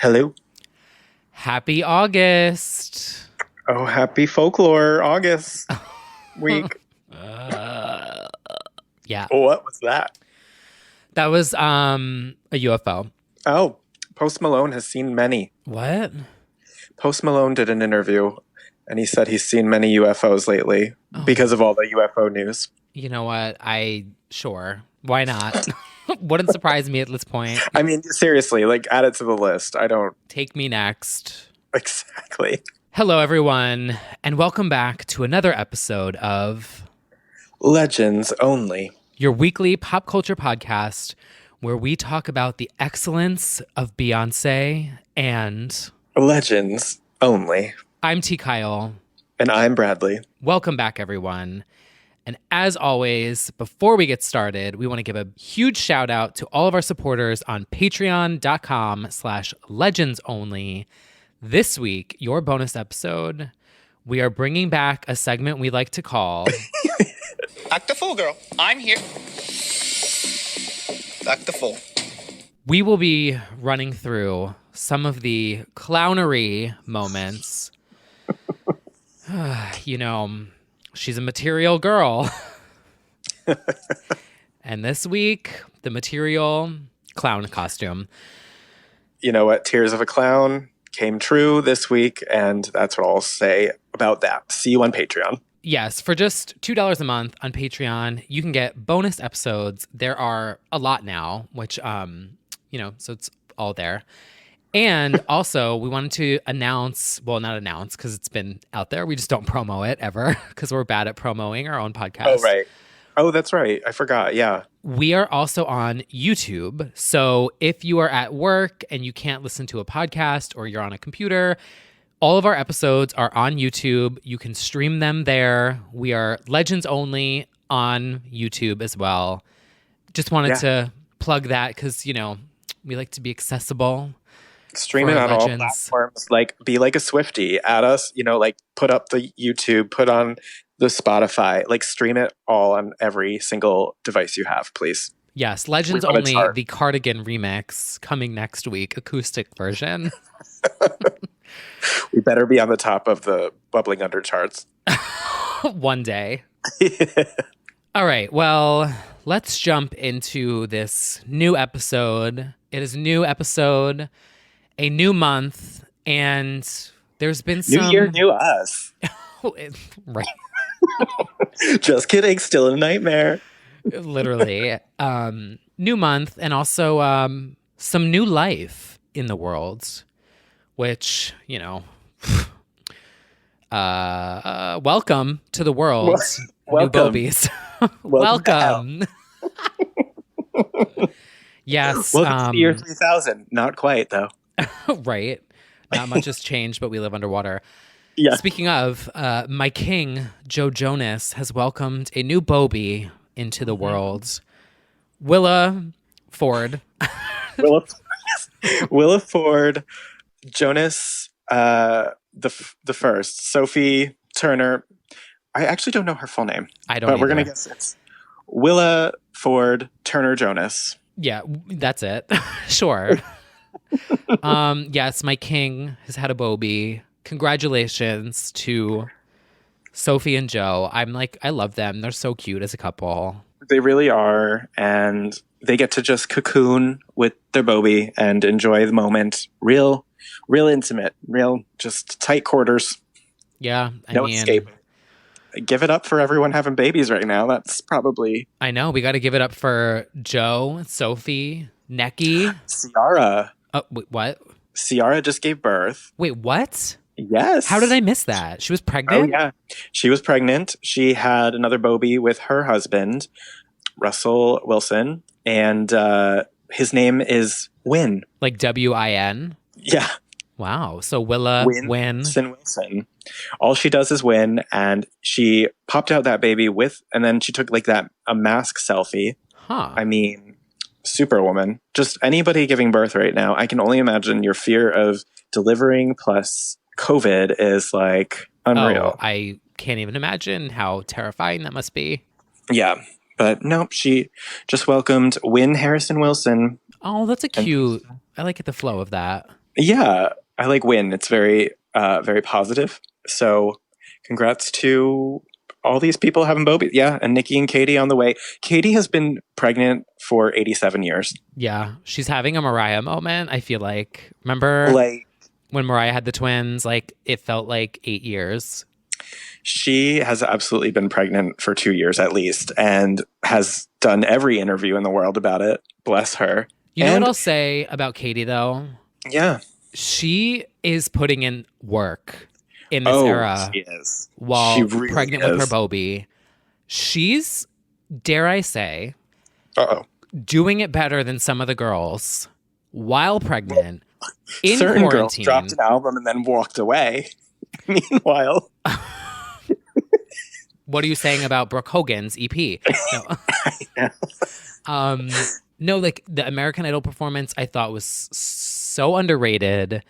Hello. Happy August. Oh, happy folklore August week. Uh, yeah, What was that? that was a UFO. Oh, Post Malone has seen many. What? Post Malone did an interview and he said he's seen many UFOs lately because of Oh, all the UFO news. you know what? Sure. Why not? Wouldn't surprise me at this point. I mean, seriously, like add it to the list. I don't Take me next. exactly. Hello, everyone, and welcome back to another episode of Legends only. your weekly pop culture podcast where we talk about the excellence of Beyonce. And Legends only. I'm T. Kyle. And I'm Bradley. Welcome back, everyone. And as always, before we get started, we want to give a huge shout out to all of our supporters on patreon.com/legendsonly. This week, your bonus episode, we are bringing back a segment we like to call Act the fool, girl. I'm here. Act the fool. We will be running through some of the clownery moments. You know, she's a material girl. And this week, the material clown costume. You know what? Tears of a Clown came true this week, and that's what I'll say about that. See you on Patreon. Yes, for just $2 a month on Patreon, you can get bonus episodes. There are a lot now, which, so it's all there. And also, we wanted to announce, well, not announce because it's been out there. We just don't promo it ever because we're bad at promoting our own podcast. Oh, right. Oh, that's right. I forgot. Yeah. We are also on YouTube. So if you are at work and you can't listen to a podcast or you're on a computer, all of our episodes are on YouTube. You can stream them there. We are Legends only on YouTube as well. Just wanted to plug that because, we like to be accessible. Stream it on all platforms. Like, be like a Swiftie. Add us, like put up the YouTube, put on the Spotify, like stream it all on every single device you have, please. Yes, Legends only, the Cardigan remix coming next week, acoustic version. We better be on the top of the bubbling under charts. One day. All right, well, let's jump into this new episode. It is a new episode, a new month, and there's been some... New year, new us. Right. Just kidding, still a nightmare. Literally. New month, and also some new life in the world, which, welcome to the world, new Bobies. Welcome. Yes. Welcome to the year 3000. Not quite, though. Right. Not much has changed, but we live underwater. Yeah. Speaking of, my king, Joe Jonas, has welcomed a new Bobie into the world. Willa Ford. Willa Ford, Jonas, the first, Sophie Turner. I actually don't know her full name. I don't. But we're gonna guess it's Willa Ford Turner Jonas. Yeah, that's it. Sure. Yes, my king has had a Bobie. Congratulations to Sophie and Joe. I love them. They're so cute as a couple. They really are. And they get to just cocoon with their Bobie and enjoy the moment. Real intimate, real just tight quarters. Yeah. No escape. Give it up for everyone having babies right now. That's probably... I know. We got to give it up for Joe, Sophie, Necky. Ciara. Wait, what? Ciara just gave birth. Wait, what? Yes. How did I miss that? She was pregnant? Oh, yeah. She was pregnant. She had another Bobie with her husband, Russell Wilson. And his name is Win. Like W-I-N? Yeah. Wow. So Willa Win. Wilson. All she does is win, and she popped out that baby and then she took a mask selfie. Huh. I mean, Superwoman. Just anybody giving birth right now, I can only imagine your fear of delivering plus COVID is like unreal. Oh, I can't even imagine how terrifying that must be. Yeah. But no, she just welcomed Win Harrison Wilson. Oh, that's a cute. I like the flow of that. Yeah, I like win. It's very, very positive. So, congrats to all these people having Bobby. Yeah, and Nikki and Katie on the way. Katie has been pregnant for 87 years. Yeah, she's having a Mariah moment, I feel like. Remember Like, when Mariah had the twins? Like, it felt like 8 years. she has absolutely been pregnant for 2 years at least and has done every interview in the world about it. Bless her. You know what I'll say about Katie, though? Yeah. She is putting in work in this Oh, era she is. while She really pregnant is. with her Bobby. She's, dare I say, Uh-oh. doing it better than some of the girls while pregnant in Certain quarantine. girls dropped an album and then walked away. Meanwhile, what are you saying about Brooke Hogan's EP? No. No, like the American Idol performance, I thought was so underrated.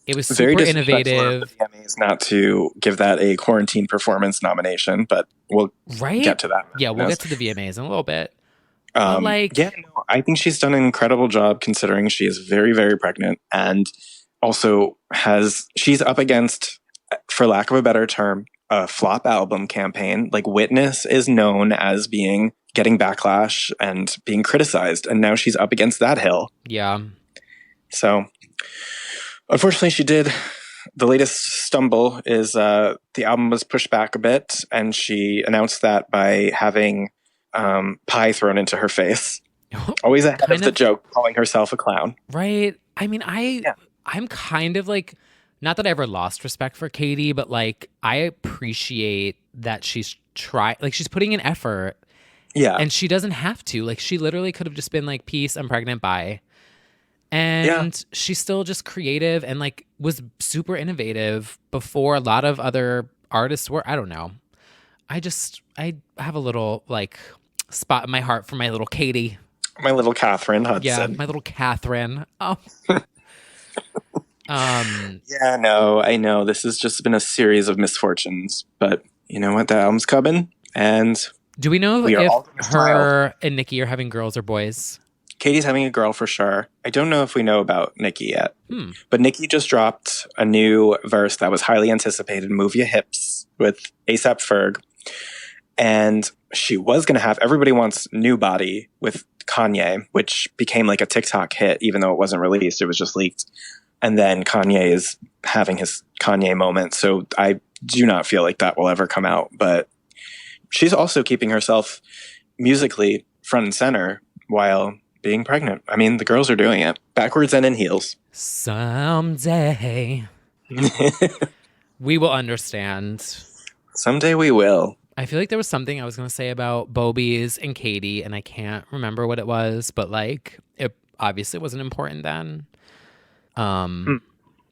It was super very innovative. Of the VMAs not to give that a quarantine performance nomination, but we'll get to that. Yeah, we'll get to the VMAs in a little bit. Yeah, no, I think she's done an incredible job considering she is very, very pregnant and also she's up against, for lack of a better term, a flop album campaign. Like Witness is known as getting backlash and being criticized, and now she's up against that hill. Yeah. So unfortunately she did. The latest stumble is the album was pushed back a bit, and she announced that by having pie thrown into her face. Always ahead of the joke, calling herself a clown. Right. I mean, I'm kind of like, not that I ever lost respect for Katie, but like I appreciate that she's she's putting in effort. Yeah. And she doesn't have to. Like, she literally could have just been like, peace, I'm pregnant, bye. And she's still just creative and like was super innovative before a lot of other artists were. I don't know. I have a little like spot in my heart for my little Katie. My little Catherine Hudson. Yeah, my little Catherine. Oh. Yeah, no, I know. This has just been a series of misfortunes. But you know what? The album's coming. And do we know if her and Nikki are having girls or boys? Katie's having a girl for sure. I don't know if we know about Nikki yet. But Nikki just dropped a new verse that was highly anticipated, Move Your Hips, with A$AP Ferg. And she was going to have Everybody Wants New Body with Kanye, which became like a TikTok hit, even though it wasn't released. It was just leaked. And then Kanye is having his Kanye moment. So I do not feel like that will ever come out. But she's also keeping herself musically front and center while being pregnant. I mean, the girls are doing it backwards and in heels. Someday we will understand. Someday we will. I feel like there was something I was going to say about Bobies and Katie, and I can't remember what it was, but like it obviously wasn't important then.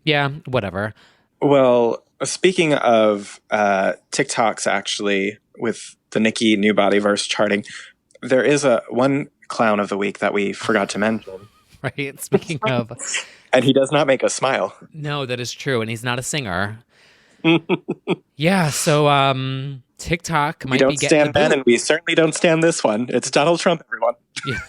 Yeah, whatever. Well, speaking of TikToks, actually, with the Nicki New Body verse charting, there is one clown of the week that we forgot to mention. Right. Speaking of, and he does not make us smile. No, that is true, and he's not a singer. Yeah. So, TikTok might be getting. We don't stand Ben, and we certainly don't stand this one. It's Donald Trump, everyone. Yeah.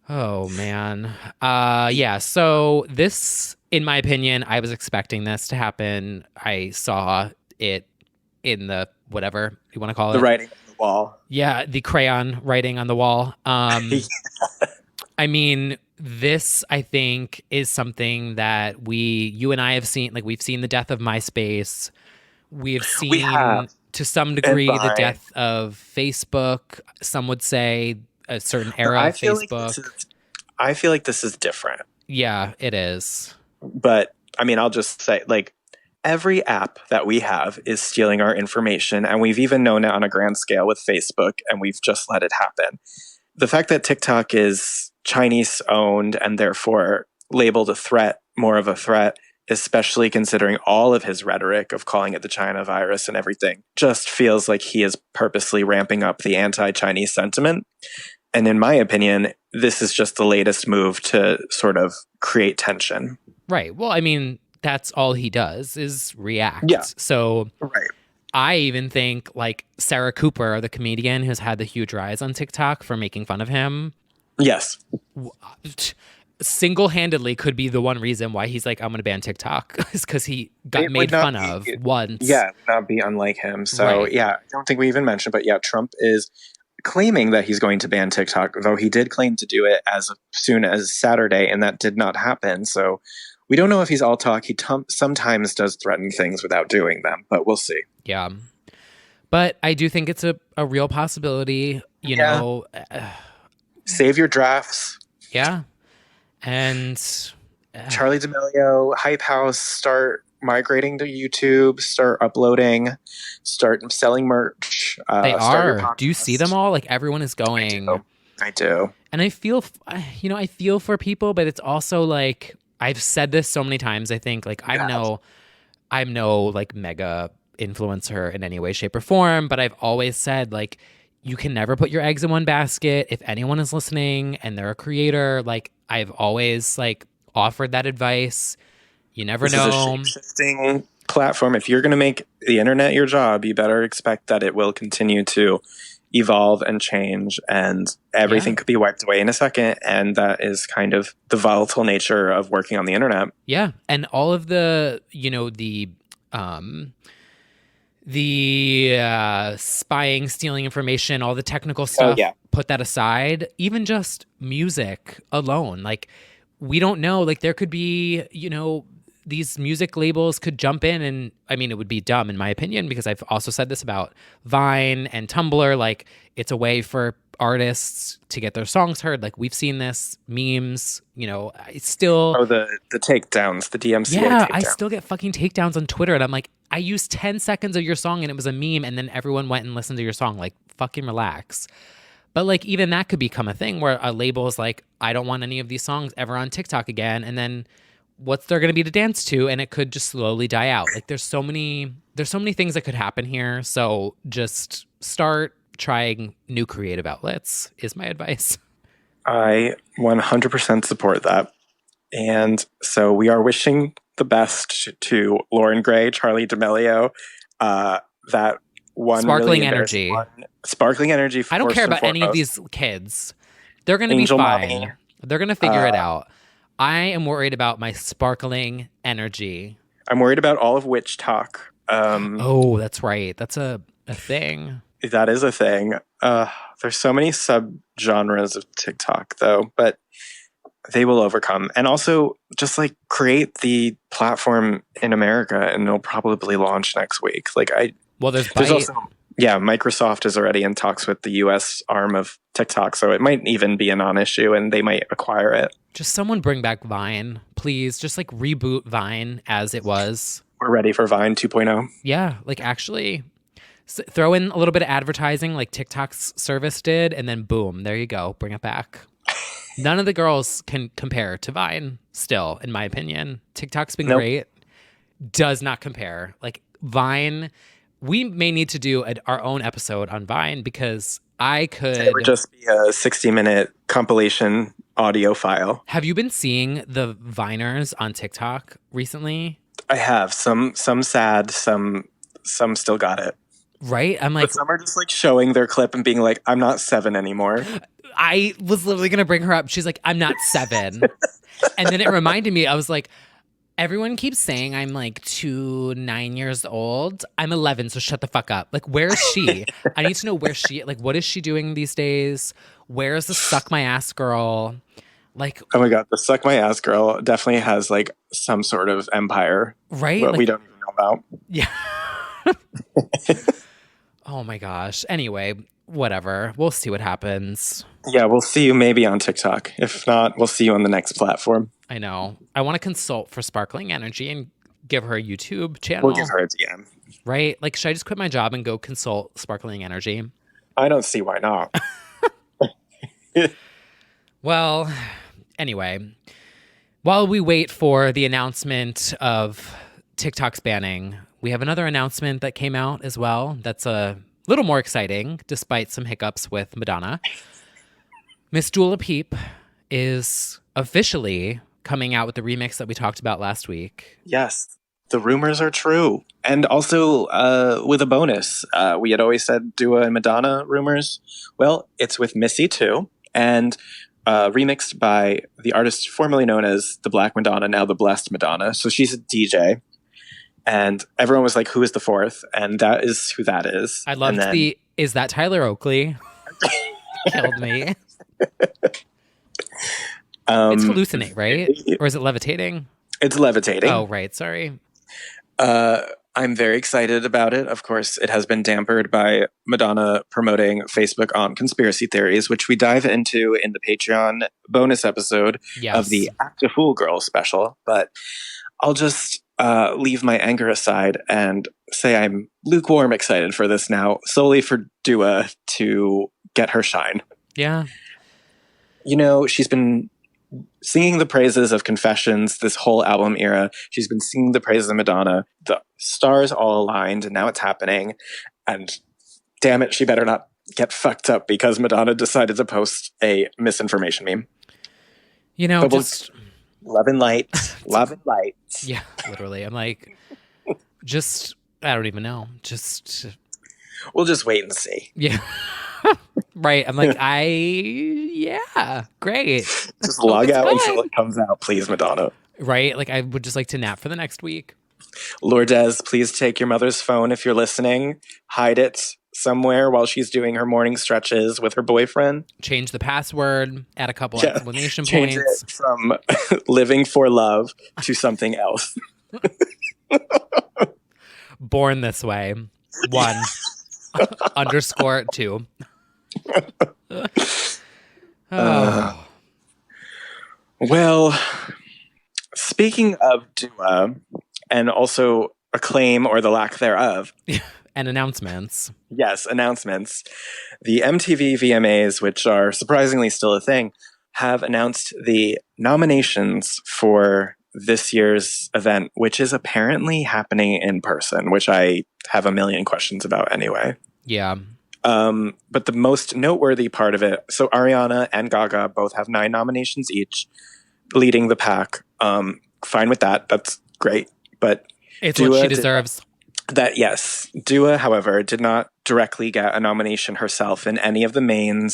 Oh man. Yeah. So this, in my opinion, I was expecting this to happen. I saw it in the whatever you want to call it. The writing on the wall. Yeah, the crayon writing on the wall. I mean, this I think is something that you and I have seen. Like we've seen the death of MySpace. We have seen to some degree the death of Facebook. Some would say a certain era of Facebook. I feel like this is different. Yeah, it is. But I mean, I'll just say, like, every app that we have is stealing our information, and we've even known it on a grand scale with Facebook, and we've just let it happen. The fact that TikTok is Chinese owned and therefore labeled more of a threat, especially considering all of his rhetoric of calling it the China virus and everything, just feels like he is purposely ramping up the anti-Chinese sentiment. And in my opinion, this is just the latest move to sort of create tension. Right. Well, I mean, that's all he does is react. Yeah. So right. I even think like Sarah Cooper, the comedian who's had the huge rise on TikTok for making fun of him. Yes. single-handedly could be the one reason why he's like, I'm gonna ban TikTok, is because he got It would made not fun of once. Yeah, it would not be unlike him. So Right. yeah, I don't think we even mentioned, but yeah, Trump is claiming that he's going to ban TikTok, though he did claim to do it as soon as Saturday, and that did not happen. So we don't know if he's all talk. He sometimes does threaten things without doing them, but we'll see. Yeah. But I do think it's a real possibility, you know. Save your drafts. Yeah. And Charlie D'Amelio, Hype House, start migrating to YouTube, start uploading, start selling merch. They are. Do you see them all? Like, everyone is going. I do. And I feel, I feel for people, but it's also like, I've said this so many times, I think, like, I'm no like mega influencer in any way, shape, or form, but I've always said, like, you can never put your eggs in one basket. If anyone is listening and they're a creator, like, I've always like offered that advice. You never know. This is a shape-shifting platform. If you're going to make the internet your job, you better expect that it will continue to evolve and change, and everything could be wiped away in a second. And that is kind of the volatile nature of working on the internet. Yeah. And all of the, spying, stealing information, all the technical stuff, put that aside. Even just music alone, like, we don't know, like, there could be, these music labels could jump in, and I mean, it would be dumb in my opinion, because I've also said this about Vine and Tumblr. Like, it's a way for artists to get their songs heard. Like, we've seen this, memes, it's still... Oh, the takedowns, the DMCA Yeah, takedowns. I still get fucking takedowns on Twitter, and I'm like, I used 10 seconds of your song and it was a meme, and then everyone went and listened to your song. Like, fucking relax. But like, even that could become a thing where a label is like, I don't want any of these songs ever on TikTok again, and then what's there going to be to dance to? And it could just slowly die out. Like, there's so many things that could happen here. So just start trying new creative outlets is my advice. I 100% support that. And so we are wishing the best to Lauren Gray, Charlie D'Amelio, that one sparkling really energy. Sparkling energy. I don't care about any of these kids. They're going to be fine. Mommy. They're going to figure it out. I am worried about my sparkling energy. I'm worried about all of witch talk. Oh, that's right. That's a thing. That is a thing. There's so many sub-genres of TikTok, though, but they will overcome. And also, just like, create the platform in America, and it'll probably launch next week. Like, there's also, Microsoft is already in talks with the U.S. arm of TikTok, so it might even be a non-issue, and they might acquire it. Just someone bring back Vine, please. Just like reboot Vine as it was. We're ready for Vine 2.0. Yeah, like, actually throw in a little bit of advertising like TikTok's service did, and then boom, there you go. Bring it back. None of the girls can compare to Vine still, in my opinion. TikTok's been great. Does not compare. Like, Vine, we may need to do our own episode on Vine, because it would just be a 60-minute compilation audio file. Have you been seeing the Viners on TikTok recently? I have. Some sad, some still got it. Right? I'm like... But some are just like showing their clip and being like, I'm not 7 anymore. I was literally going to bring her up. She's like, I'm not 7. And then it reminded me, I was like, everyone keeps saying I'm like 9 years old. I'm 11, so shut the fuck up. Like, where is she? I need to know where like, what is she doing these days? Where is the suck my ass girl? Like, oh my God, the suck my ass girl definitely has like some sort of empire. Right? That we don't even know about. Yeah. Oh my gosh. Anyway, whatever. We'll see what happens. Yeah, we'll see you maybe on TikTok. If not, we'll see you on the next platform. I know. I want to consult for Sparkling Energy and give her a YouTube channel. We'll give her a DM. Right? Like, should I just quit my job and go consult Sparkling Energy? I don't see why not. Well, anyway, while we wait for the announcement of TikTok's banning, we have another announcement that came out as well. That's a little more exciting, despite some hiccups with Madonna. Miss Dua Peep is officially coming out with the remix that we talked about last week. Yes, the rumors are true. And also with a bonus. We had always said Dua and Madonna rumors. Well, it's with Missy too. And remixed by the artist formerly known as the Black Madonna, now the Blessed Madonna. So she's a DJ. And everyone was like, who is the fourth? And that is who that is. I loved is that Tyler Oakley? Killed me. It's hallucinate, right? Or is it levitating? It's levitating. Oh, right. Sorry. I'm very excited about it. Of course, it has been dampered by Madonna promoting Facebook on conspiracy theories, which we dive into in the Patreon bonus episode of the Act a Fool Girl special. But I'll just leave my anger aside and say I'm lukewarm excited for this now, solely for Dua to get her shine. Yeah. You know, she's been singing the praises of Confessions this whole album era. She's been singing the praises of Madonna. The stars all aligned, and now it's happening. And damn it, she better not get fucked up because Madonna decided to post a misinformation meme. You know, just love and light. Love and light. Yeah, literally. I'm like, just, I don't even know. Just. We'll just wait and see. Yeah. Right. I'm like, yeah, great. Just log out until it comes out, please, Madonna. Right? Like, I would just like to nap for the next week. Lourdes, please take your mother's phone if you're listening. Hide it somewhere while she's doing her morning stretches with her boyfriend. Change the password, add a couple exclamation Change points. It from living for love to something else. Born this way. 1 underscore 2. Well, speaking of Dua, and also acclaim or the lack thereof. And announcements. Yes, announcements. The MTV VMAs, which are surprisingly still a thing, have announced the nominations for this year's event, which is apparently happening in person, which I have a million questions about anyway. Yeah. But the most noteworthy part of it, so Ariana and Gaga both have 9 nominations each, leading the pack. Fine with that. That's great. But it's Dua what she deserves. Yes. Dua, however, did not directly get a nomination herself in any of the main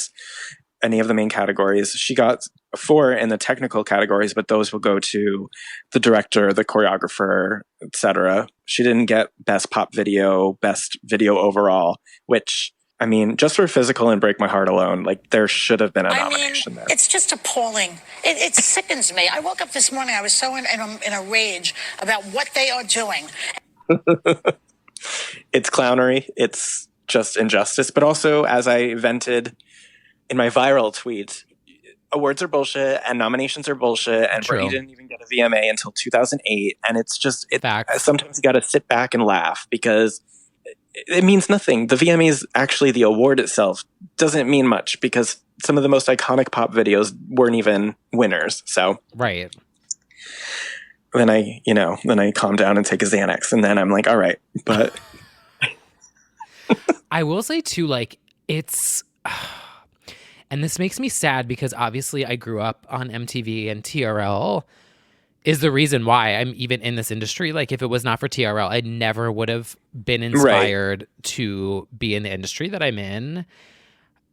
categories. She got 4 in the technical categories, but those will go to the director, the choreographer, etc. She didn't get best pop video, best video overall, which, I mean, just for Physical and Break My Heart alone, like, there should have been a nomination there. It's just appalling. It sickens me. I woke up this morning, I was so in a rage about what they are doing. It's clownery. It's just injustice. But also, as I vented in my viral tweet, awards are bullshit and nominations are bullshit, and Britney didn't even get a VMA until 2008. And it's just, sometimes you got to sit back and laugh because it means nothing. The VMAs, actually, the award itself doesn't mean much because some of the most iconic pop videos weren't even winners. So right. Then I calm down and take a Xanax, and then I'm like, all right. But I will say too, like, it's, and this makes me sad because obviously I grew up on MTV, and TRL is the reason why I'm even in this industry. Like, if it was not for TRL, I never would have been inspired to be in the industry that I'm in.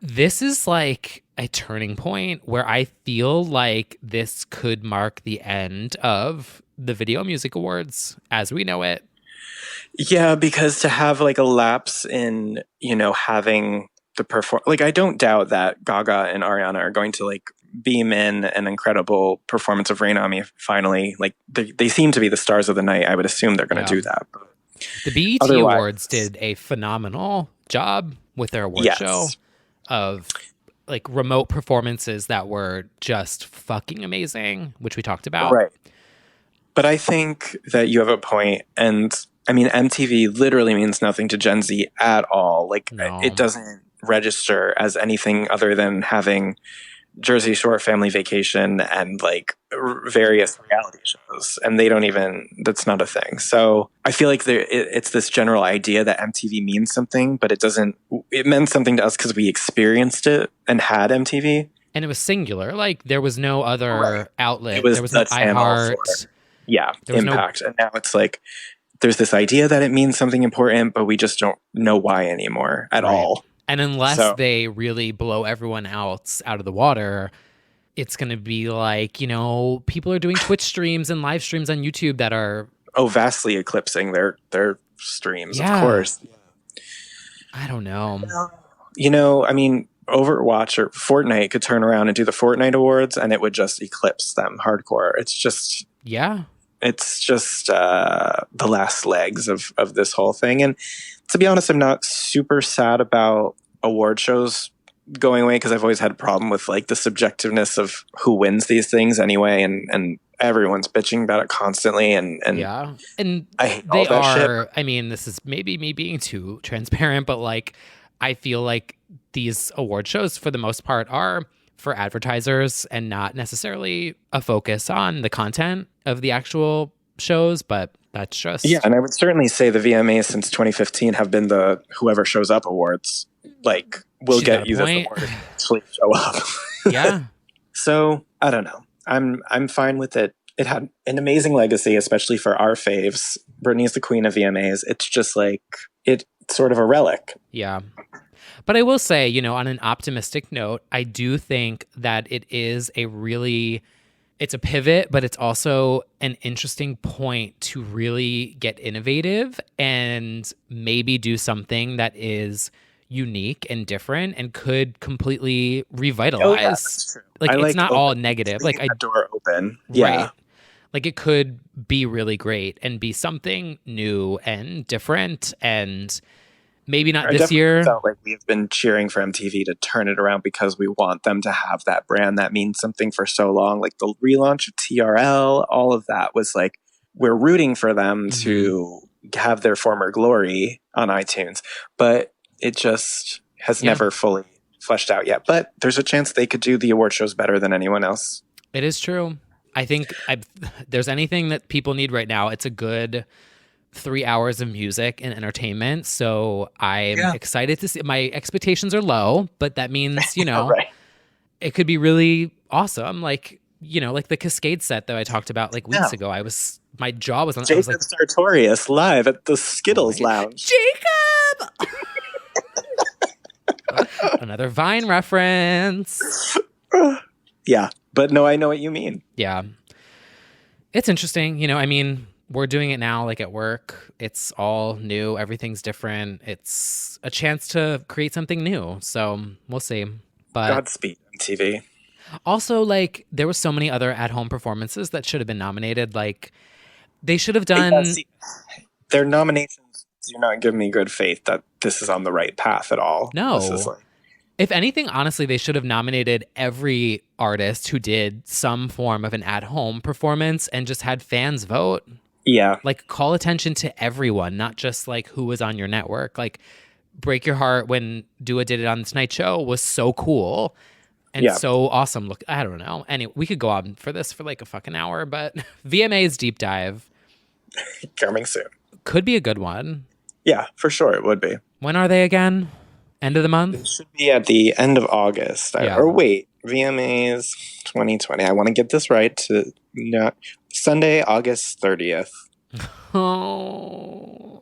This is like a turning point where I feel like this could mark the end of the Video Music Awards as we know it. Yeah, because to have like a lapse in, having the like, I don't doubt that Gaga and Ariana are going to like beam in an incredible performance of Rain On Me finally. Like, they seem to be the stars of the night. I would assume they're going to do that. But the BET Awards did a phenomenal job with their award show of like remote performances that were just fucking amazing, which we talked about. Right. But I think that you have a point, and I mean, MTV literally means nothing to Gen Z at all. Like, it doesn't register as anything other than having Jersey Shore, Family Vacation, and like various reality shows, and that's not a thing. So I feel like it's this general idea that MTV means something, but it meant something to us because we experienced it and had MTV. And it was singular. Like, there was no other outlet. There was no iHeart. Impact. And now it's like, there's this idea that it means something important, but we just don't know why anymore at all. And unless they really blow everyone else out of the water, it's going to be like, people are doing Twitch streams and live streams on YouTube that are vastly eclipsing their streams, of Yeah. course. I don't know. I mean, Overwatch or Fortnite could turn around and do the Fortnite awards and it would just eclipse them hardcore. It's just the last legs of this whole thing. And to be honest, I'm not super sad about award shows going away, because I've always had a problem with like the subjectiveness of who wins these things anyway, and everyone's bitching about it constantly, and I hate all that shit. I mean, this is maybe me being too transparent, but like I feel like these award shows for the most part are for advertisers and not necessarily a focus on the content of the actual shows, but that's just and I would certainly say the VMAs since 2015 have been the whoever shows up awards. Like, we'll get you this award if you actually show up. Yeah. So I don't know. I'm fine with it. It had an amazing legacy, especially for our faves. Britney's the queen of VMAs. It's just like, it's sort of a relic. Yeah. But I will say, on an optimistic note, I do think that it is it's a pivot, but it's also an interesting point to really get innovative and maybe do something that is unique and different and could completely revitalize. Oh, yeah, that's true. Like, it's not all negative. Like, that door open. Yeah. Right. Like, it could be really great and be something new and different, and maybe not this year. Felt like we've been cheering for MTV to turn it around because we want them to have that brand that means something for so long. Like the relaunch of TRL, all of that was like, we're rooting for them to have their former glory on iTunes, but it just has never fully fleshed out yet. But there's a chance they could do the award shows better than anyone else. It is true. I think there's anything that people need right now, it's a good 3 hours of music and entertainment. So I'm excited to see. My expectations are low, but that means, Right. It could be really awesome. Like, like the Cascade set that I talked about like weeks ago. My jaw was on. Jacob Sartorius live at the Skittles Lounge. Jacob! Another Vine reference. Yeah, but no, I know what you mean. Yeah. It's interesting. I mean, we're doing it now, like at work. It's all new. Everything's different. It's a chance to create something new. So we'll see. But Godspeed, MTV. Also, like, there were so many other at-home performances that should have been nominated. Like, they should have done... Their nominations do not give me good faith that this is on the right path at all. No. This is like... If anything, honestly, they should have nominated every artist who did some form of an at-home performance and just had fans vote. Yeah. Like, call attention to everyone, not just, like, who was on your network. Like, Break Your Heart when Dua did it on The Tonight Show was so cool and so awesome. Look, I don't know. Anyway, we could go on for this for, like, a fucking hour, but VMA's deep dive. Coming soon. Could be a good one. Yeah, for sure it would be. When are they again? End of the month? It should be at the end of August. Or wait, VMAs 2020. I want to get this right. Sunday, August 30th. Oh.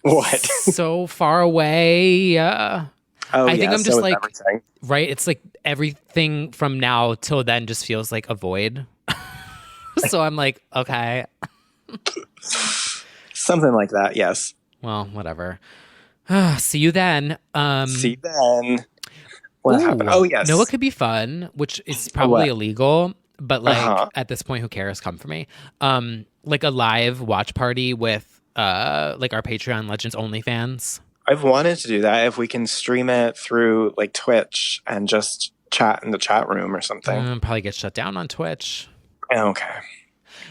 What? So far away. I think I'm just like, everything. Right? It's like everything from now till then just feels like a void. So I'm like, okay. Something like that, yes. Well, whatever. See you then. See you then. What happened? Oh, yes. Know what could be fun, which is probably illegal, but like at this point, who cares? Come for me. Like a live watch party with like our Patreon Legends only fans. I've wanted to do that if we can stream it through like Twitch and just chat in the chat room or something. Probably get shut down on Twitch. Okay.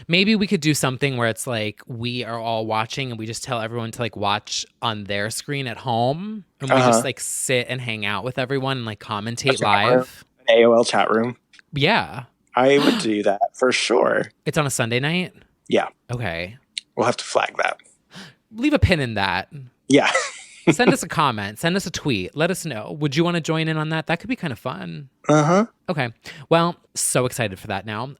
Maybe we could do something where it's like we are all watching and we just tell everyone to like watch on their screen at home and we just like sit and hang out with everyone and like commentate live. An AOL chat room. Yeah. I would do that for sure. It's on a Sunday night? Yeah. Okay. We'll have to flag that. Leave a pin in that. Yeah. Send us a comment. Send us a tweet. Let us know. Would you want to join in on that? That could be kind of fun. Okay. Well, so excited for that now.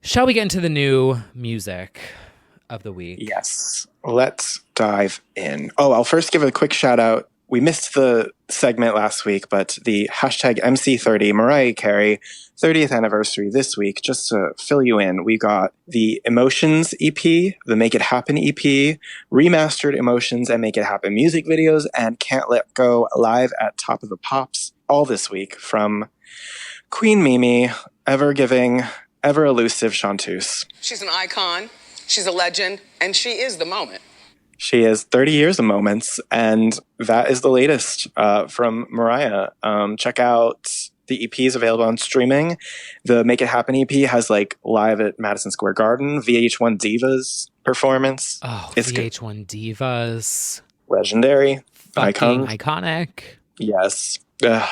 Shall we get into the new music of the week? Yes. Let's dive in. Oh, I'll first give a quick shout out we missed the segment last week, but the hashtag MC30 Mariah Carey 30th anniversary this week, just to fill you in, we got the Emotions EP, the Make It Happen EP, remastered Emotions and Make It Happen music videos, and Can't Let Go live at Top of the Pops, all this week from Queen Mimi, ever giving, ever elusive chanteuse. She's an icon, she's a legend, and she is the moment. She is 30 years of moments, and that is the latest from Mariah. Check out the EP is available on streaming. The Make It Happen EP has like live at Madison Square Garden, VH1 Divas performance. Oh, it's VH1 Divas. Legendary. Fucking iconic. Yes. Ugh.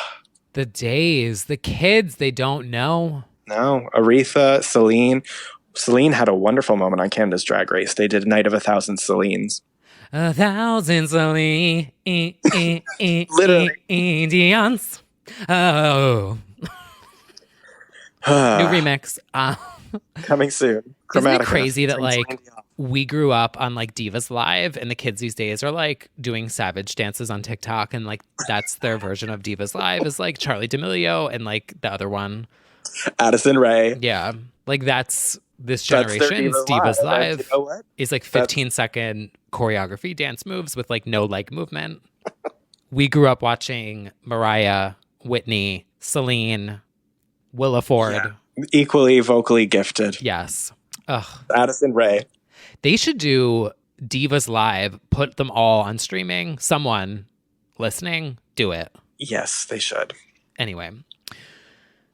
The days, the kids, they don't know. No. Aretha, Celine. Celine had a wonderful moment on Canada's Drag Race. They did Night of 1,000 Celines. 1,000 Celine. Literally. Indians. Oh. New remix. Coming soon. Isn't it crazy that like we grew up on like Divas Live and the kids these days are like doing savage dances on TikTok and like that's their version of Divas Live is like Charlie D'Amelio and like the other one. Addison Rae. Yeah. Like that's this generation's Divas Live you know is like 15-second choreography dance moves with like no leg movement. We grew up watching Mariah, Whitney, Celine, Willa Ford. Yeah. Equally vocally gifted. Yes. Ugh. Addison Rae. They should do Divas Live, put them all on streaming. Someone listening, do it. Yes, they should. Anyway,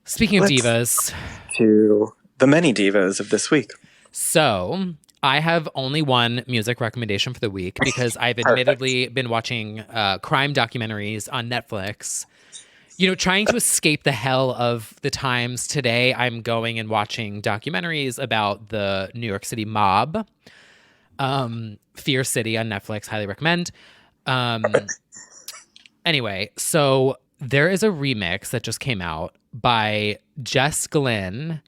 speaking of divas. To the many divas of this week. So I have only one music recommendation for the week because I've admittedly been watching crime documentaries on Netflix. You know, trying to escape the hell of the times today, I'm going and watching documentaries about the New York City mob. Fear City on Netflix, highly recommend. Anyway, so there is a remix that just came out by Jess Glynn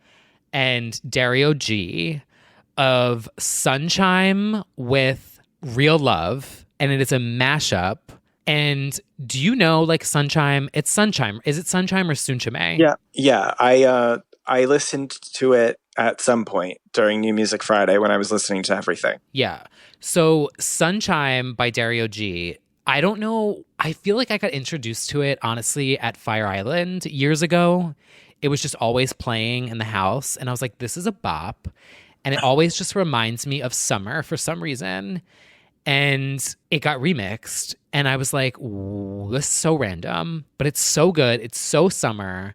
and Dario G of Sunshine with Real Love, and it is a mashup. And do you know, like, Sunshine? It's Sunshine. Is it Sunshine or Sunchime? Yeah. I listened to it at some point during New Music Friday when I was listening to everything. Yeah. So Sunshine by Dario G. I don't know. I feel like I got introduced to it, honestly, at Fire Island years ago. It was just always playing in the house. And I was like, this is a bop. And it always just reminds me of summer for some reason. And it got remixed. And I was like, this is so random, but it's so good. It's so summer.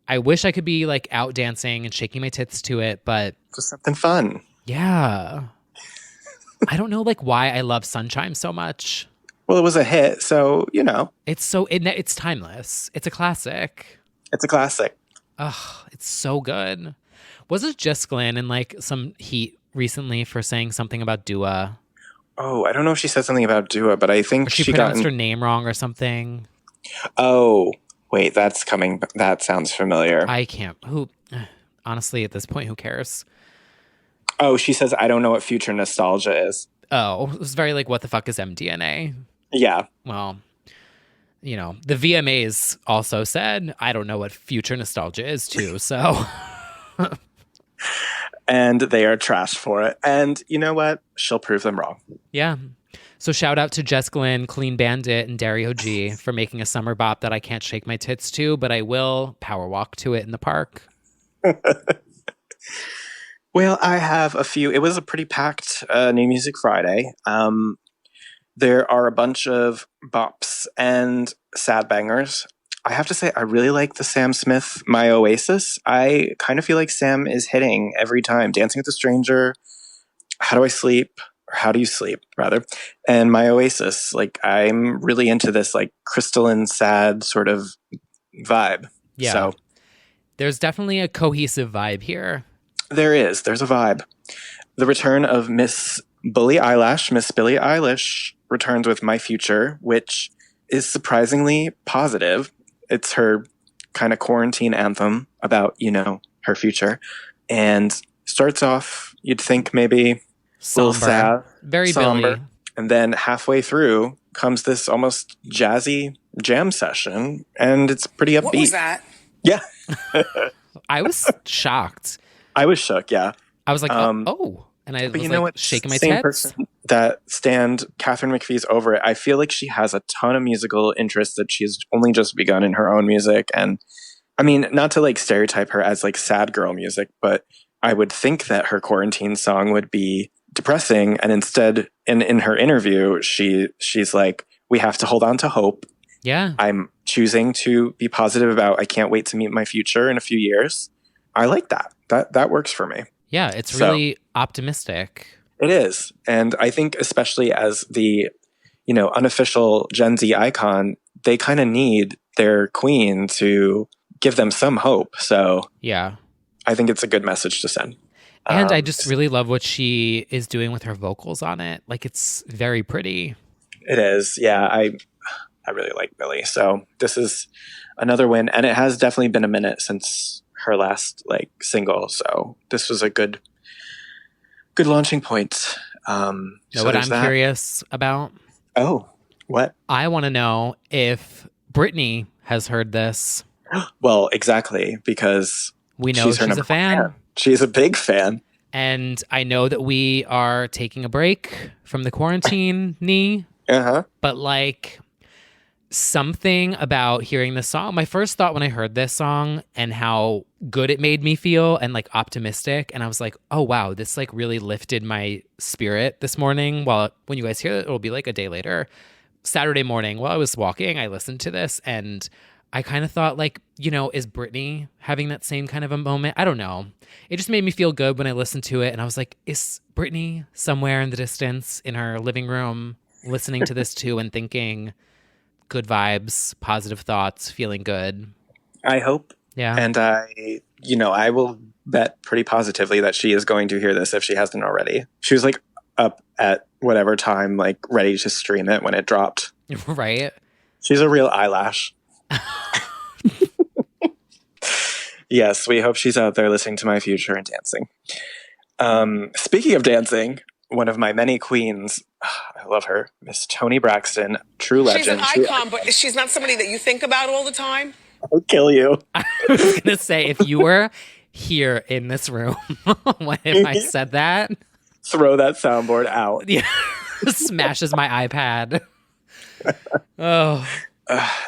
I wish I could be like out dancing and shaking my tits to it, but just something fun. Yeah. I don't know like why I love Sunshine so much. Well, it was a hit, so, you know. It's timeless. It's a classic. It's a classic. Ugh, it's so good. Was it Jess Glynn in like some heat recently for saying something about Dua? Oh, I don't know if she said something about Dua, but I think she pronounced her name wrong or something. Oh, wait, that's coming. That sounds familiar. I can't. Honestly, at this point, who cares? Oh, she says, I don't know what future nostalgia is. Oh, it was very like, what the fuck is MDNA? Yeah. Well, you know, the VMAs also said, I don't know what future nostalgia is too, so. And they are trashed for it. And you know what? She'll prove them wrong. Yeah. So shout out to Jess Glynn, Clean Bandit, and Dario G for making a summer bop that I can't shake my tits to, but I will power walk to it in the park. Well, I have a few. It was a pretty packed New Music Friday. There are a bunch of bops and sad bangers. I have to say, I really like the Sam Smith, My Oasis. I kind of feel like Sam is hitting every time. Dancing with a Stranger, How Do I Sleep? Or How Do You Sleep, rather. And My Oasis. Like, I'm really into this, like, crystalline, sad sort of vibe. Yeah. So, there's definitely a cohesive vibe here. There is. There's a vibe. The return of Miss Billie Eilish returns with My Future, which is surprisingly positive. It's her kind of quarantine anthem about, you know, her future. And starts off, you'd think maybe Somber. a little sad. Very somber. Billie. And then halfway through comes this almost jazzy jam session, and it's pretty upbeat. What was that? Yeah. I was shocked. I was shook, yeah. I was like, oh. And I was like shaking my same tits. Person that stand Catherine McPhee's over it. I feel like she has a ton of musical interest that she's only just begun in her own music. And I mean, not to like stereotype her as like sad girl music, but I would think that her quarantine song would be depressing. And instead, in her interview, she's like, we have to hold on to hope. Yeah. I'm choosing to be positive about I can't wait to meet my future in a few years. I like that. That works for me. Yeah, it's really optimistic. It is. And I think especially as the, unofficial Gen Z icon, they kind of need their queen to give them some hope. So yeah, I think it's a good message to send. And I just really love what she is doing with her vocals on it. Like, it's very pretty. It is. Yeah, I really like Billie. So this is another win. And it has definitely been a minute since her last single. So this was a good launching point. Know what I'm curious about? Oh, what? I want to know if Britney has heard this. Well, exactly, because we know she's a fan. She's a big fan. And I know that we are taking a break from the quarantine knee. Uh-huh. But something about hearing this song. My first thought when I heard this song and how good it made me feel and optimistic. And I was like, oh wow, this really lifted my spirit this morning. When you guys hear it, it'll be a day later. Saturday morning while I was walking, I listened to this and I kind of thought is Britney having that same kind of a moment? I don't know. It just made me feel good when I listened to it. And I was like, is Britney somewhere in the distance in her living room listening to this too and thinking good vibes, positive thoughts, feeling good? I hope. Yeah. And I will bet pretty positively that she is going to hear this if she hasn't already. She was up at whatever time, ready to stream it when it dropped. Right. She's a real eyelash. Yes, we hope she's out there listening to My Future and dancing. Speaking of dancing, one of my many queens, I love her, Miss Toni Braxton, true legend. She's an icon, but she's not somebody that you think about all the time. I'll kill you. I was going to say, if you were here in this room, if I said that? Throw that soundboard out. Yeah. Smashes my iPad. Oh.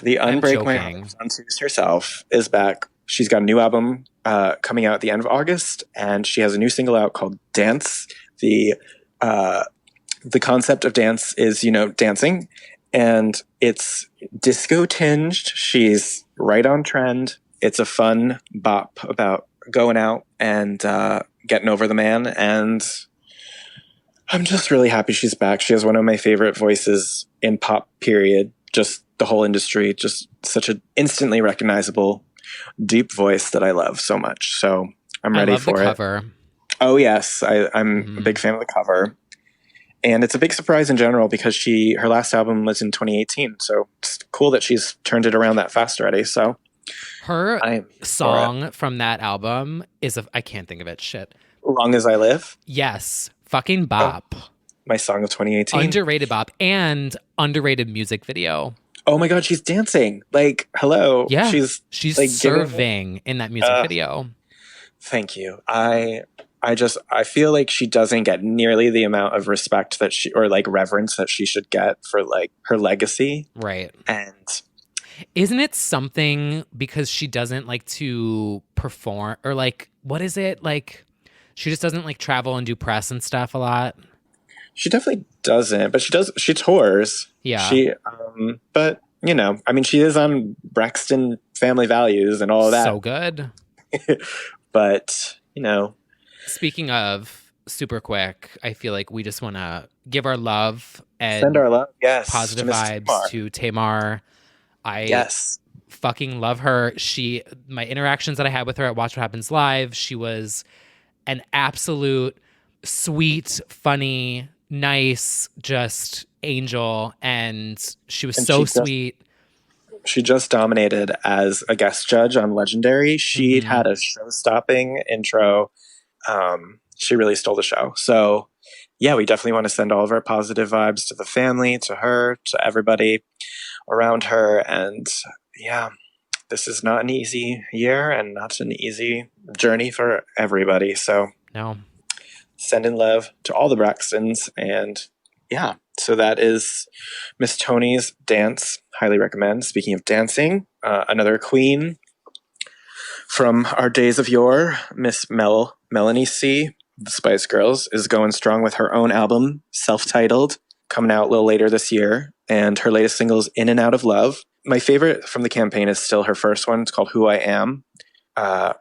The Unbreak My Heart danceuse herself is back. She's got a new album coming out at the end of August, and she has a new single out called Dance. The concept of dance is, dancing, and it's disco tinged. She's right on trend. It's a fun bop about going out and getting over the man, and I'm just really happy she's back. She has one of my favorite voices in pop, period. Just the whole industry, just such an instantly recognizable, deep voice that I love so much. So I'm ready for it. I love the cover. Oh, yes. I'm a big fan of the cover. And it's a big surprise in general because her last album was in 2018. So it's cool that she's turned it around that fast already. So her song from that album is I can't think of it. Shit. Long As I Live? Yes. Fucking bop. Oh, my song of 2018. Underrated bop and underrated music video. Oh my God, she's dancing. Hello. Yeah. She's serving in that music video. Thank you. I feel like she doesn't get nearly the amount of respect that reverence that she should get for her legacy. Right. And isn't it something because she doesn't like to perform or what is it? She just doesn't travel and do press and stuff a lot. She definitely doesn't, but she tours. Yeah. But she is on Braxton Family Values and all of that. So good. But, Speaking of super quick, I feel like we just want to give our love and send our love, yes, positive vibes to Tamar. I fucking love her. My interactions that I had with her at Watch What Happens Live, she was an absolute sweet, funny, nice, just angel, and she was so sweet. She just dominated as a guest judge on Legendary. She'd had a show-stopping intro. She really stole the show. So, yeah, we definitely want to send all of our positive vibes to the family, to her, to everybody around her. And yeah, this is not an easy year and not an easy journey for everybody. So No. sending love to all the Braxtons. And yeah, so that is Miss Tony's Dance. Highly recommend. Speaking of dancing, another queen from our days of yore, Miss Melanie C, the Spice Girls, is going strong with her own album, self-titled, coming out a little later this year. And her latest single is In and Out of Love. My favorite from the campaign is still her first one. It's called Who I Am,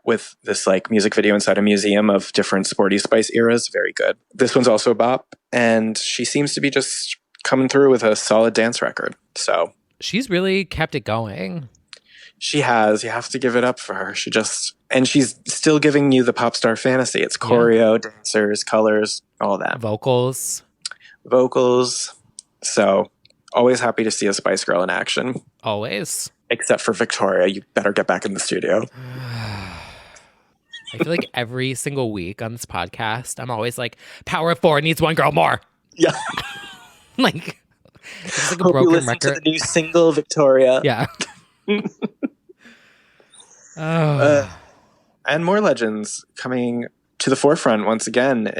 with this like music video inside a museum of different Sporty Spice eras. Very good. This one's also a bop. And she seems to be just coming through with a solid dance record. So she's really kept it going. She has. You have to give it up for her. And she's still giving you the pop star fantasy. It's choreo, dancers, colors, all that. Vocals. So always happy to see a Spice Girl in action. Always. Except for Victoria. You better get back in the studio. I feel like every single week on this podcast, I'm always like, Power of Four needs one girl more. Yeah. Like, it's like a Hope broken you listen record. to the new single, Victoria. Yeah. And more legends coming to the forefront once again.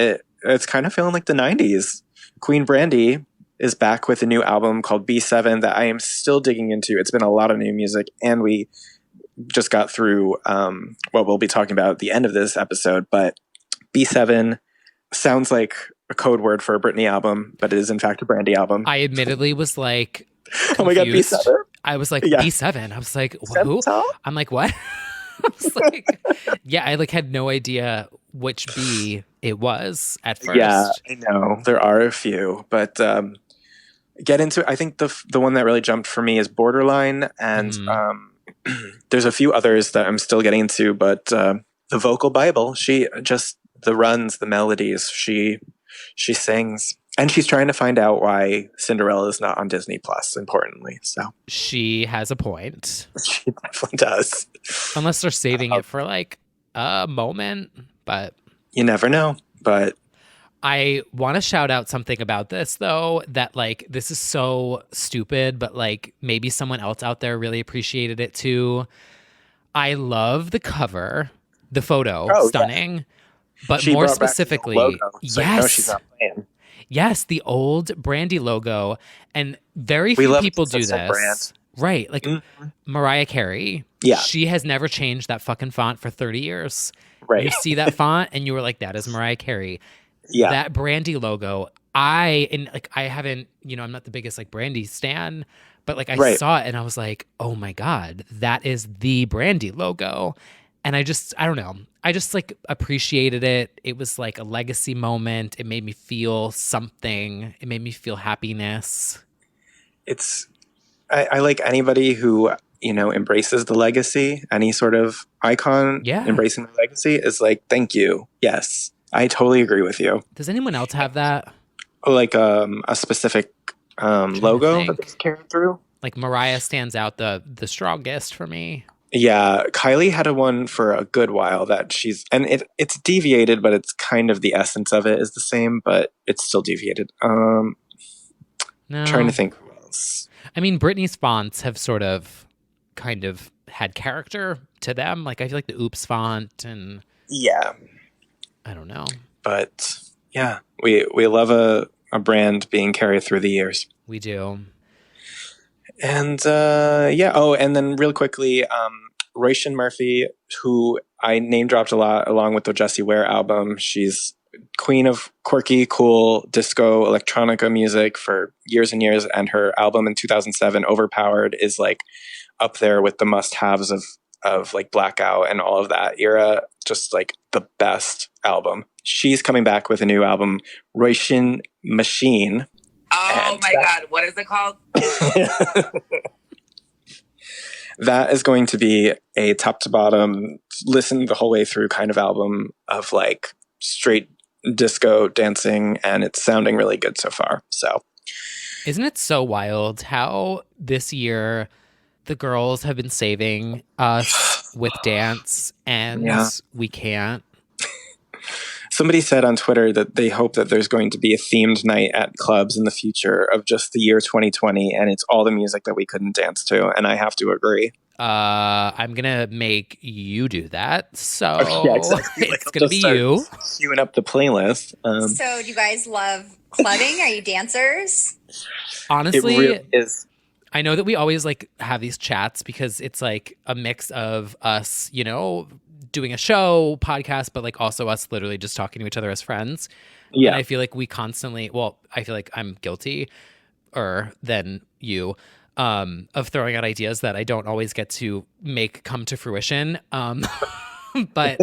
It's kind of feeling like the 90s. Queen Brandy is back with a new album called B7 that I am still digging into. It's been a lot of new music, and we just got through what we'll be talking about at the end of this episode. But B7 sounds like a code word for a Britney album, but it is in fact a Brandy album. I admittedly was like, confused. Oh my God, B7? I was like, Yeah. B7. I was like, who? I'm like, what? I was like, yeah, I like had no idea which B it was at first. Yeah, I know. There are a few, but get into it. I think the one that really jumped for me is Borderline, and there's a few others that I'm still getting into, but the vocal Bible, she just, the runs, the melodies, she sings. And she's trying to find out why Cinderella is not on Disney Plus, importantly. So she has a point. She definitely does. Unless they're saving it for like a moment, but you never know. But I want to shout out something about this though, that like, this is so stupid, but like maybe someone else out there really appreciated it too. I love the cover, the photo, stunning. Yeah. But she more specifically, yes. No, she's not playing. Yes, the old Brandy logo, and very few people do this. Brand. Right, like Mariah Carey. Yeah, she has never changed that fucking font for 30 years. Right, you see that font, and you were like, "That is Mariah Carey." Yeah, that Brandy logo. I haven't, I'm not the biggest like Brandy stan, but like I saw it and I was like, "Oh my God, that is the Brandy logo." And I don't know. I just like appreciated it. It was like a legacy moment. It made me feel something. It made me feel happiness. I like anybody who, embraces the legacy, any sort of icon embracing the legacy is like, thank you. Yes, I totally agree with you. Does anyone else have that? Like a specific logo that is carried through? Like Mariah stands out the strongest for me. Yeah, Kylie had a one for a good while that it's deviated, but it's kind of the essence of it is the same, but it's still deviated. No. Trying to think who else. I mean, Britney's fonts have sort of kind of had character to them. Like I feel like the Oops font and I don't know. But yeah, we love a brand being carried through the years. We do. And and then real quickly, Roisin Murphy, who I name dropped a lot along with the Jessie Ware album. She's queen of quirky, cool disco electronica music for years and years, and her album in 2007, Overpowered, is like up there with the must-haves of like Blackout and all of that era. Just like the best album. She's coming back with a new album, Roisin Machine. Oh my God, what is it called? That is going to be a top to bottom, listen the whole way through kind of album of like straight disco dancing, and it's sounding really good so far. So, isn't it so wild how this year the girls have been saving us with dance and we can't? Somebody said on Twitter that they hope that there's going to be a themed night at clubs in the future of just the year 2020, and it's all the music that we couldn't dance to, and I have to agree. I'm gonna make you do that. So yeah, exactly. It's gonna be you queuing up the playlist. So do you guys love clubbing? Are you dancers? Honestly, it really is. I know that we always like have these chats because it's like a mix of us, you know, doing a show, podcast, but like also us literally just talking to each other as friends. Yeah. And I feel like we constantly, well, I feel like I'm guilty than you of throwing out ideas that I don't always get to make come to fruition. But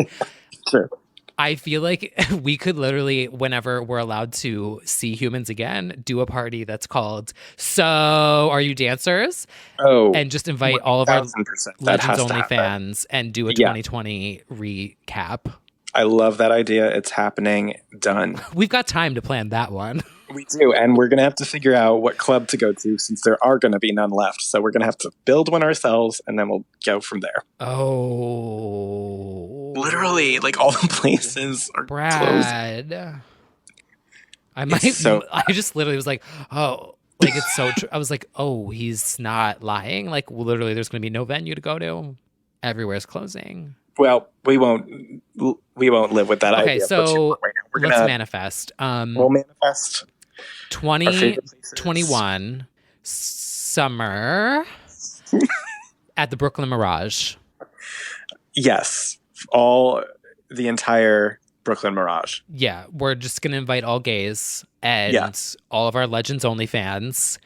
Sure. I feel like we could literally, whenever we're allowed to see humans again, do a party that's called So Are You Dancers? Oh, and just invite all of our 1000%. Legends Only fans and do a 2020 recap. I love that idea. It's happening. Done. We've got time to plan that one. We do. And we're going to have to figure out what club to go to since there are going to be none left. So we're going to have to build one ourselves and then we'll go from there. Oh. Literally, like all the places are Brad. closed. I just literally was like, oh, like it's so true. I was like, oh, he's not lying. Like literally there's going to be no venue to go to. Everywhere's closing. Well, we won't live with that idea. Okay, so right now. let's manifest. We'll manifest 2021 summer at the Brooklyn Mirage. Yes, the entire Brooklyn Mirage. Yeah, we're just gonna invite all gays and all of our Legends Only fans,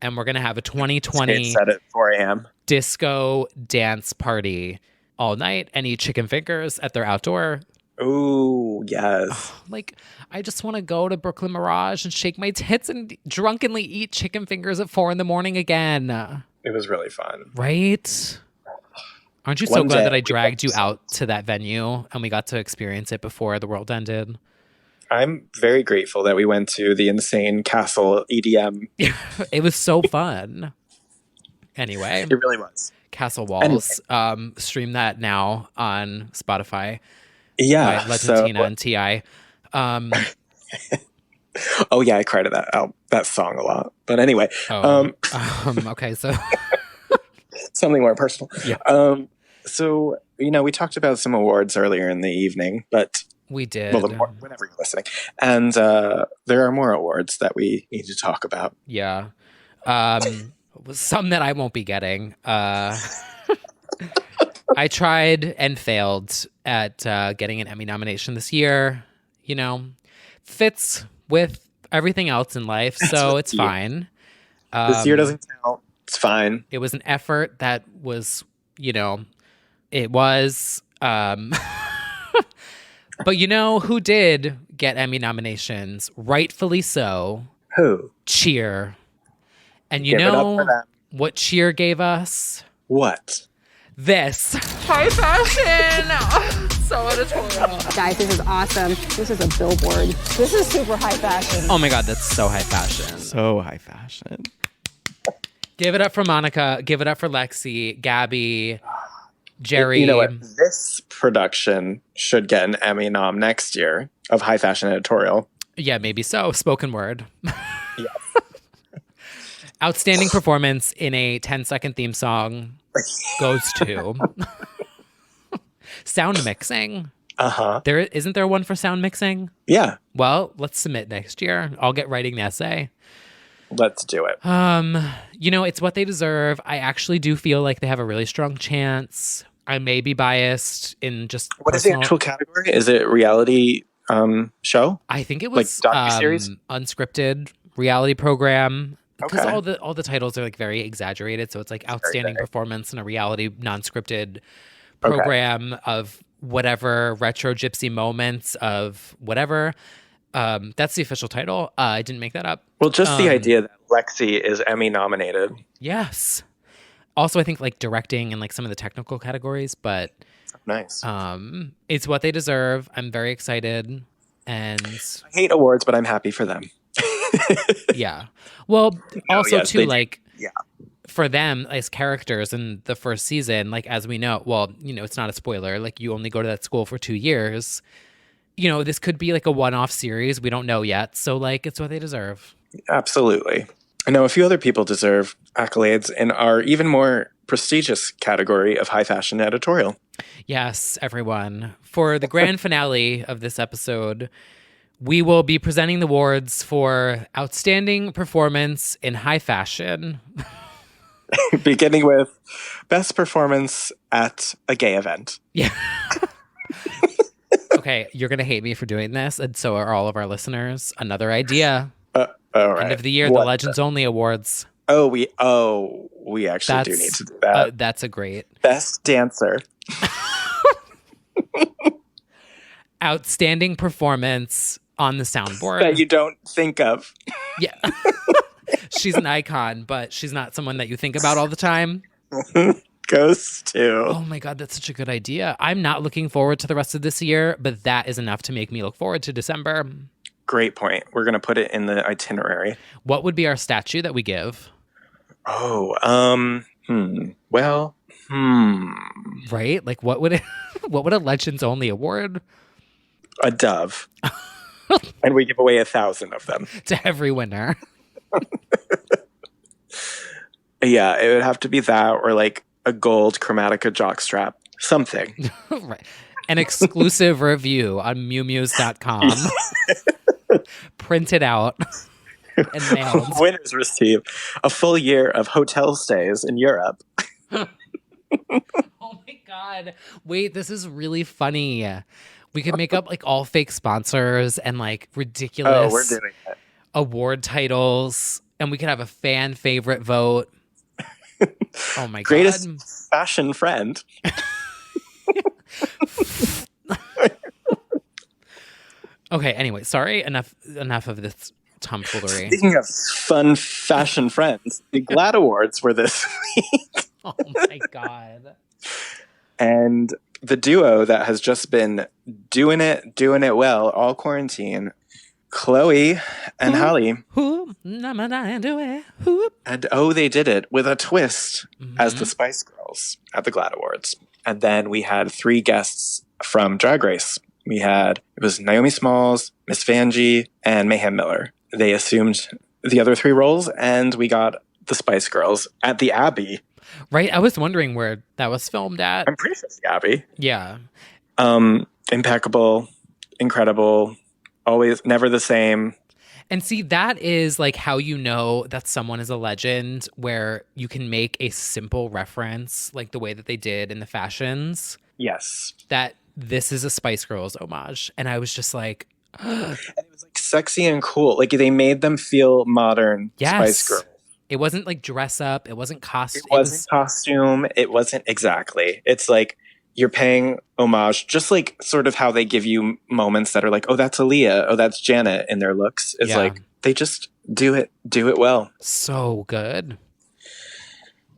and we're gonna have a 2020 set at 4 a.m. disco dance party all night and eat chicken fingers at their outdoor. Ooh, yes. Like, I just want to go to Brooklyn Mirage and shake my tits and drunkenly eat chicken fingers at 4 a.m. again. It was really fun. Right? Aren't you so glad that I dragged you out to that venue and we got to experience it before the world ended? I'm very grateful that we went to the Insane Castle EDM. It was so fun. Anyway. It really was. Castle Walls. Anyway. Stream that now on Spotify. Yeah. By Legendina and T.I. Oh, yeah, I cried at that song a lot. But anyway. Okay, so... Something more personal. Yeah. So, we talked about some awards earlier in the evening, but... We did. Well, whenever you're listening. And there are more awards that we need to talk about. Yeah. Some that I won't be getting. I tried and failed at getting an Emmy nomination this year. Fits with everything else in life, so it's fine. This year doesn't count. It's fine. It was an effort that was, it was. But who did get Emmy nominations? Rightfully so. Who? Cheer. And you know what Cheer gave us? What? This. High fashion! So editorial. Guys, this is awesome. This is a billboard. This is super high fashion. Oh my God, that's so high fashion. So high fashion. Give it up for Monica. Give it up for Lexi, Gabby, Jerry. You know what? This production should get an Emmy nom next year of high fashion editorial. Yeah, maybe so. Spoken word. Yes. Outstanding performance in a 10-second theme song goes to sound mixing. Uh-huh. Isn't there one for sound mixing? Yeah. Well, let's submit next year. I'll get writing the essay. Let's do it. It's what they deserve. I actually do feel like they have a really strong chance. I may be biased in just what is the actual category? Is it reality show? I think it was like docuseries? Unscripted reality program. Because Okay. all the titles are like very exaggerated, so it's like outstanding performance in a reality non-scripted program of whatever retro gypsy moments of whatever. That's the official title. I didn't make that up. Well, just the idea that Lexi is Emmy nominated. Yes. Also, I think like directing and like some of the technical categories, but nice. It's what they deserve. I'm very excited, and I hate awards, but I'm happy for them. Yeah. Well, also too, like, yeah, for them as characters in the first season, like as we know, well, it's not a spoiler. Like you only go to that school for 2 years. you know, this could be like a one-off series. We don't know yet. So like, it's what they deserve. Absolutely. I know a few other people deserve accolades in our even more prestigious category of high fashion editorial. Yes, everyone. For the grand finale of this episode, we will be presenting the awards for outstanding performance in high fashion. Beginning with best performance at a gay event. Yeah. Okay, you're going to hate me for doing this, and so are all of our listeners. Another idea. All right. End of the year, the Legends Only Awards. We actually do need to do that. That's a great. Best dancer. Outstanding performance on the soundboard. That you don't think of. Yeah. She's an icon, but she's not someone that you think about all the time. Goes to. Oh my God, that's such a good idea. I'm not looking forward to the rest of this year, but that is enough to make me look forward to December. Great point. We're going to put it in the itinerary. What would be our statue that we give? Right? Like what would a Legends Only award? A dove. And we give away 1,000 of them. To every winner. Yeah, it would have to be that or like a gold Chromatica jockstrap. Something. Right. An exclusive review on mewmews.com. Printed out and mailed. Winners receive a full year of hotel stays in Europe. Oh my God. Wait, this is really funny. We could make up like all fake sponsors and like ridiculous we're doing it. Award titles, and we could have a fan favorite vote. Oh my Greatest God. fashion friend. Okay, anyway, sorry. Enough of this tomfoolery. Speaking of fun fashion friends, the GLAAD Awards were this week. Oh my God. And the duo that has just been doing it well all quarantine, Chloe and Holly. And they did it with a twist as the Spice Girls at the GLAAD Awards. And then we had 3 guests from Drag Race. It was Naomi Smalls, Miss Vanjie, and Mayhem Miller. They assumed the other 3 roles, and we got the Spice Girls at the Abbey. Right? I was wondering where that was filmed at. I'm pretty sure it's the Abbey. Yeah. Impeccable, incredible, always, never the same. And see, that is like how you know that someone is a legend, where you can make a simple reference, like the way that they did in the fashions. Yes. That this is a Spice Girls homage. And I was just like... And it was like sexy and cool. Like they made them feel modern. Yes. Spice Girls. It wasn't like dress up. It wasn't costume. It wasn't costume. It wasn't exactly. It's like you're paying homage, just like sort of how they give you moments that are like, oh, that's Aaliyah. Oh, that's Janet in their looks. It's like they just do it well. So good.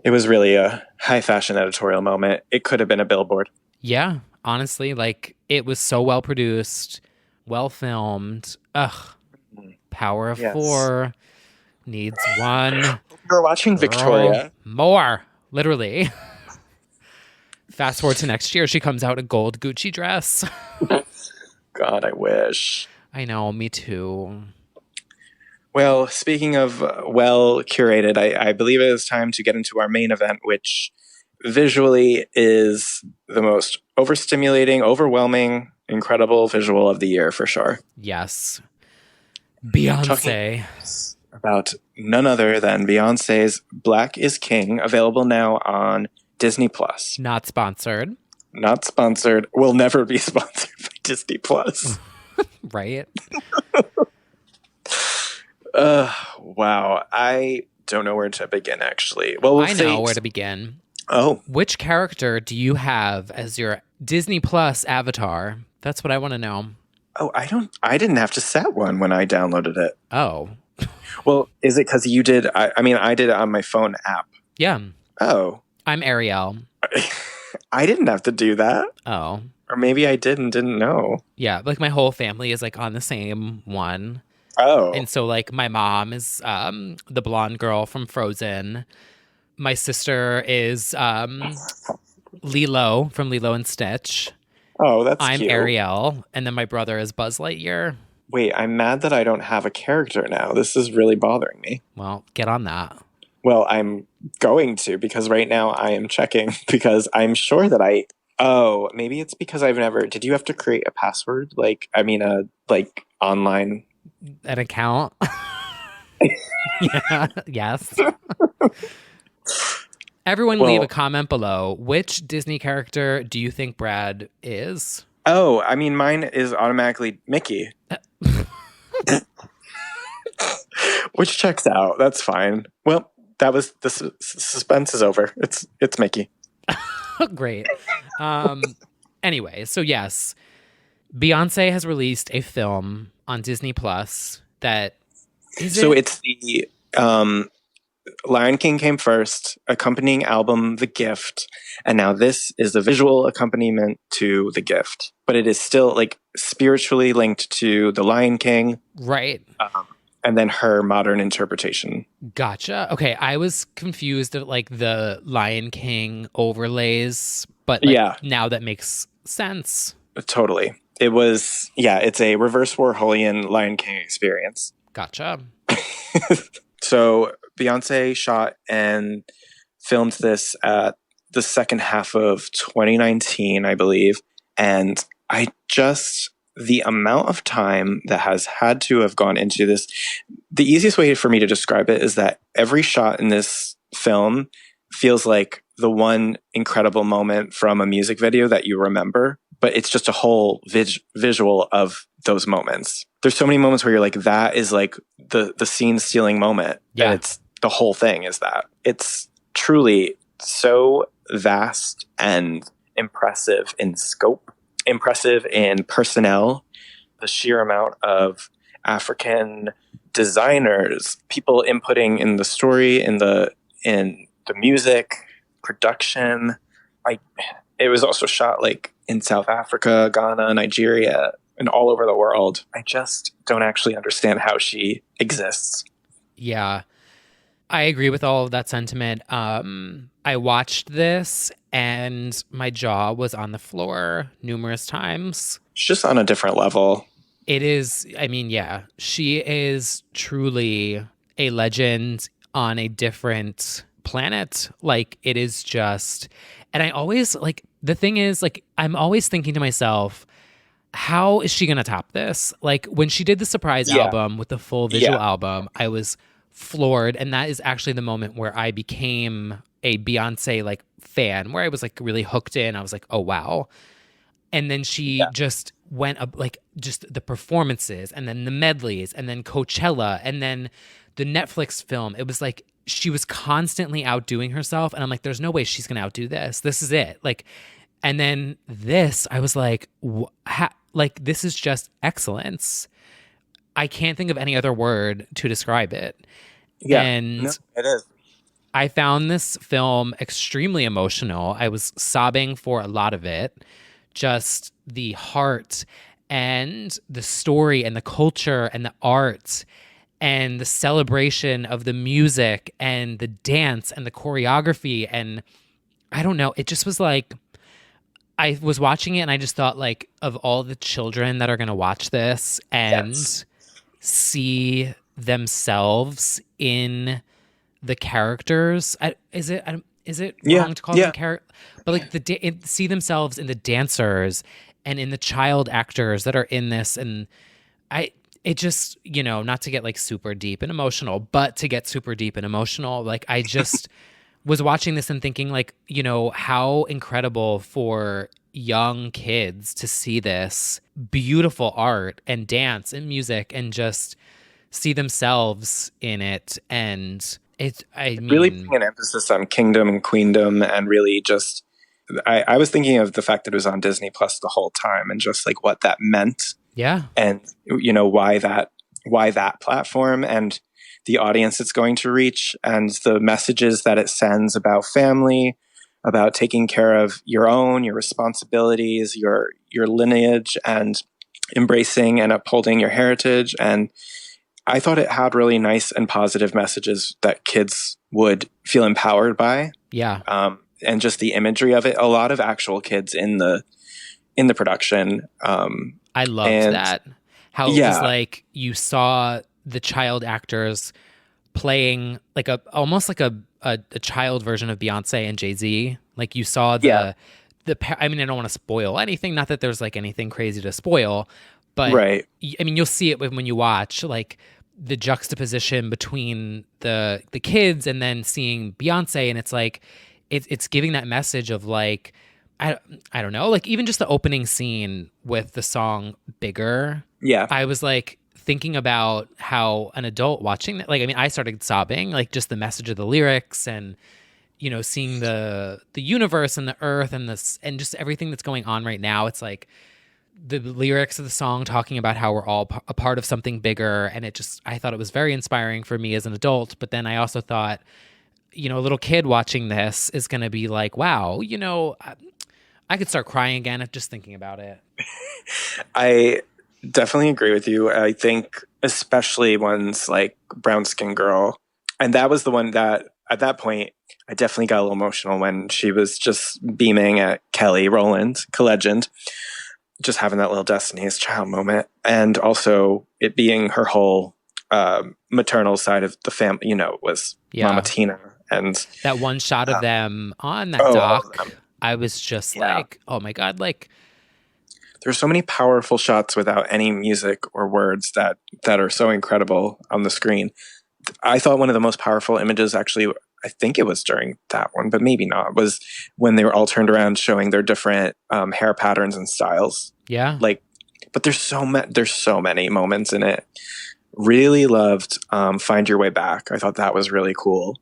It was really a high fashion editorial moment. It could have been a billboard. Yeah. Honestly, like it was so well produced, well filmed. Ugh. Power of 4 needs 1. You're watching Victoria. More. Literally. Fast forward to next year, she comes out in a gold Gucci dress. God, I wish. I know, me too. Well, speaking of well curated, I believe it is time to get into our main event, which visually is the most overstimulating, overwhelming, incredible visual of the year for sure. Yes. Beyonce. About none other than Beyonce's Black is King, available now on Disney Plus. Not sponsored. Not sponsored. Will never be sponsored by Disney Plus. Right? Wow. I don't know where to begin, actually. Well, I know where to begin. Oh. Which character do you have as your Disney Plus avatar? That's what I want to know. Oh, I didn't have to set one when I downloaded it. Oh. Well, is it because you did? I mean, I did it on my phone app. Yeah. Oh. I'm Ariel. I didn't have to do that. Oh. Or maybe I didn't know. Yeah, like my whole family is like on the same one. Oh. And so like my mom is the blonde girl from Frozen. My sister is Lilo from Lilo and Stitch. Oh, that's I'm cute. Ariel, and then my brother is Buzz Lightyear. Wait, I'm mad that I don't have a character now. This is really bothering me. Well, get on that. Well, I'm going to, because right now I am checking because I'm sure that oh, maybe it's because I've never, did you have to create a password? Like online? An account? Yeah, yes. Everyone leave a comment below. Which Disney character do you think Brad is? Oh, I mean, mine is automatically Mickey. Which checks out. That's fine. Well, the suspense is over. It's Mickey. Great. Anyway, so yes, Beyonce has released a film on Disney Plus that is it's the Lion King came first, accompanying album The Gift, and now this is the visual accompaniment to The Gift. But it is still like spiritually linked to The Lion King. Right. And then her modern interpretation. Gotcha. Okay, I was confused at like the Lion King overlays, but like, now that makes sense. Totally. It's a reverse Warholian Lion King experience. Gotcha. So Beyonce shot and filmed this at the second half of 2019, I believe. And the amount of time that has had to have gone into this, the easiest way for me to describe it is that every shot in this film feels like the one incredible moment from a music video that you remember, but it's just a whole visual of those moments. There's so many moments where you're like, that is like the scene stealing moment. Yeah. And it's the whole thing is that. It's truly so vast and impressive in scope, impressive in personnel, the sheer amount of African designers, people inputting in the story, in the music, production. It was also shot like in South Africa, Ghana, Nigeria, and all over the world. I just don't actually understand how she exists. Yeah. I agree with all of that sentiment. I watched this and my jaw was on the floor numerous times. It's just on a different level. It is, I mean, yeah, she is truly a legend on a different planet. Like, it is just, and I always, like, the thing is, like, I'm always thinking to myself, how is she going to top this? Like, when she did the surprise album with the full visual album, I was floored. And that is actually the moment where I became a Beyonce, like, fan, where I was, like, really hooked in. I was like, oh, wow. And then she just went up, like, just the performances and then the medleys and then Coachella and then the Netflix film. It was like she was constantly outdoing herself. And I'm like, there's no way she's going to outdo this. This is it. Like, and then this, I was like, like, this is just excellence. I can't think of any other word to describe it. Yeah, and no, it is. I found this film extremely emotional. I was sobbing for a lot of it. Just the heart and the story and the culture and the art and the celebration of the music and the dance and the choreography. And I don't know, it just was like, I was watching it and I just thought, like, of all the children that are going to watch this and see themselves in the characters. Is it wrong to call them characters? But like see themselves in the dancers and in the child actors that are in this. And it just, you know, not to get like super deep and emotional, but to get super deep and emotional, like I just was watching this and thinking, like, you know, how incredible for young kids to see this beautiful art and dance and music and just see themselves in it. And really putting an emphasis on kingdom and queendom, and really just, I was thinking of the fact that it was on Disney Plus the whole time and just like what that meant. Yeah. And, you know, why that platform and the audience it's going to reach and the messages that it sends about family, about taking care of your responsibilities, your lineage, and embracing and upholding your heritage. And I thought it had really nice and positive messages that kids would feel empowered by. Yeah. And just the imagery of it. A lot of actual kids in the in the production. I loved and that. How it was like you saw the child actors playing like almost like a child version of Beyonce and Jay-Z. Like you saw I mean, I don't want to spoil anything, not that there's like anything crazy to spoil, but right. I mean, you'll see it when you watch like the juxtaposition between the kids and then seeing Beyonce, and it's like it's giving that message of like I don't know, like even just the opening scene with the song Bigger. Yeah. I was like thinking about how an adult watching that, like, I mean, I started sobbing, like just the message of the lyrics and, you know, seeing the universe and the earth and this and just everything that's going on right now. It's like the lyrics of the song talking about how we're all a part of something bigger. And I thought it was very inspiring for me as an adult. But then I also thought, you know, a little kid watching this is going to be like, wow, you know, I could start crying again if just thinking about it. I definitely agree with you. I think especially ones like Brown Skin Girl. And that was the one that at that point, I definitely got a little emotional when she was just beaming at Kelly Rowland, Legend, just having that little Destiny's Child moment. And also it being her whole maternal side of the family, you know, was Mama Tina. And that one shot of them on that dock, I was just like, oh my God, like, there's so many powerful shots without any music or words that are so incredible on the screen. I thought one of the most powerful images, actually, I think it was during that one, but maybe not, was when they were all turned around showing their different hair patterns and styles. Yeah. Like, but there's so many moments in it. Really loved Find Your Way Back. I thought that was really cool.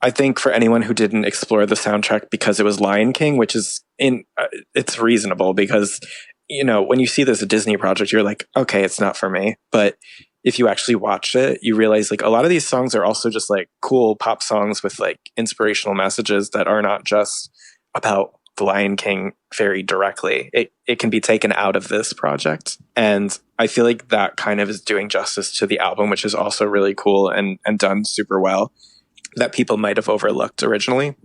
I think for anyone who didn't explore the soundtrack because it was Lion King, which is it's reasonable because, you know, when you see this a Disney project, you're like, okay, it's not for me. But if you actually watch it, you realize like a lot of these songs are also just like cool pop songs with like inspirational messages that are not just about the Lion King very directly. It can be taken out of this project. And I feel like that kind of is doing justice to the album, which is also really cool and done super well, that people might have overlooked originally.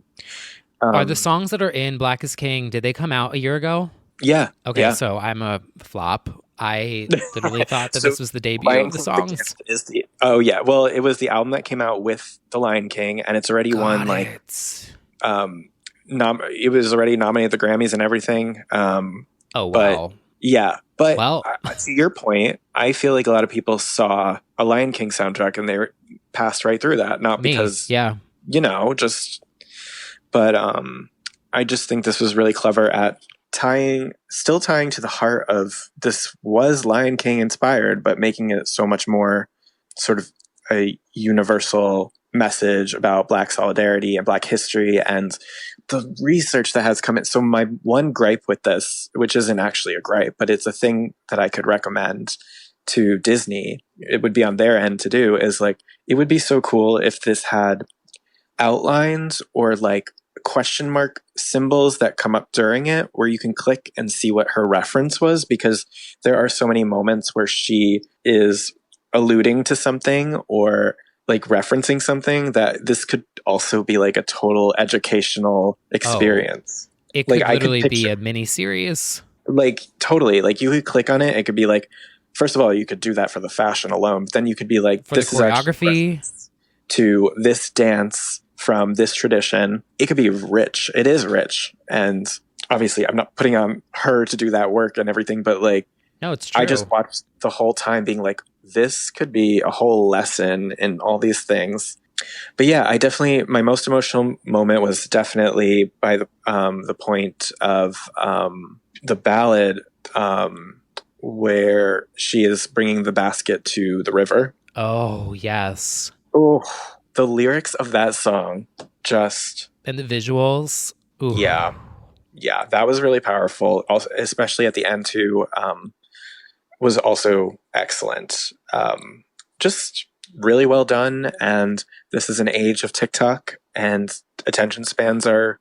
Are the songs that are in Black is King, did they come out a year ago? Yeah. Okay, yeah. so I'm a flop. I literally thought that So this was the debut of the songs. Oh yeah, well, it was the album that came out with The Lion King, and it's already won like it was already nominated the Grammys and everything. Oh wow. But, yeah, but well, to your point, I feel like a lot of people saw a Lion King soundtrack and they passed right through that, not because you know, just but I just think this was really clever at still tying to the heart of this was Lion King inspired, but making it so much more sort of a universal message about Black solidarity and Black history and the research that has come in. So my one gripe with this, which isn't actually a gripe, but it's a thing that I could recommend to Disney, it would be on their end to do, is like, it would be so cool if this had outlines or like question mark symbols that come up during it where you can click and see what her reference was, because there are so many moments where she is alluding to something or like referencing something that this could also be like a total educational experience. It could literally be a mini series. Like totally, like you could click on it. It could be like, first of all, you could do that for the fashion alone. But then you could be like, for this the choreography is to this dance from this tradition. It could be rich. It is rich. And obviously I'm not putting on her to do that work and everything, but like, no, it's true. I just watched the whole time being like, this could be a whole lesson in all these things. But yeah, my most emotional moment was definitely by the point of the ballad where she is bringing the basket to the river. Oh, yes. Oh, the lyrics of that song just... And the visuals. Ooh. Yeah. Yeah, that was really powerful. Also, especially at the end too, was also excellent. Just really well done. And this is an age of TikTok and attention spans are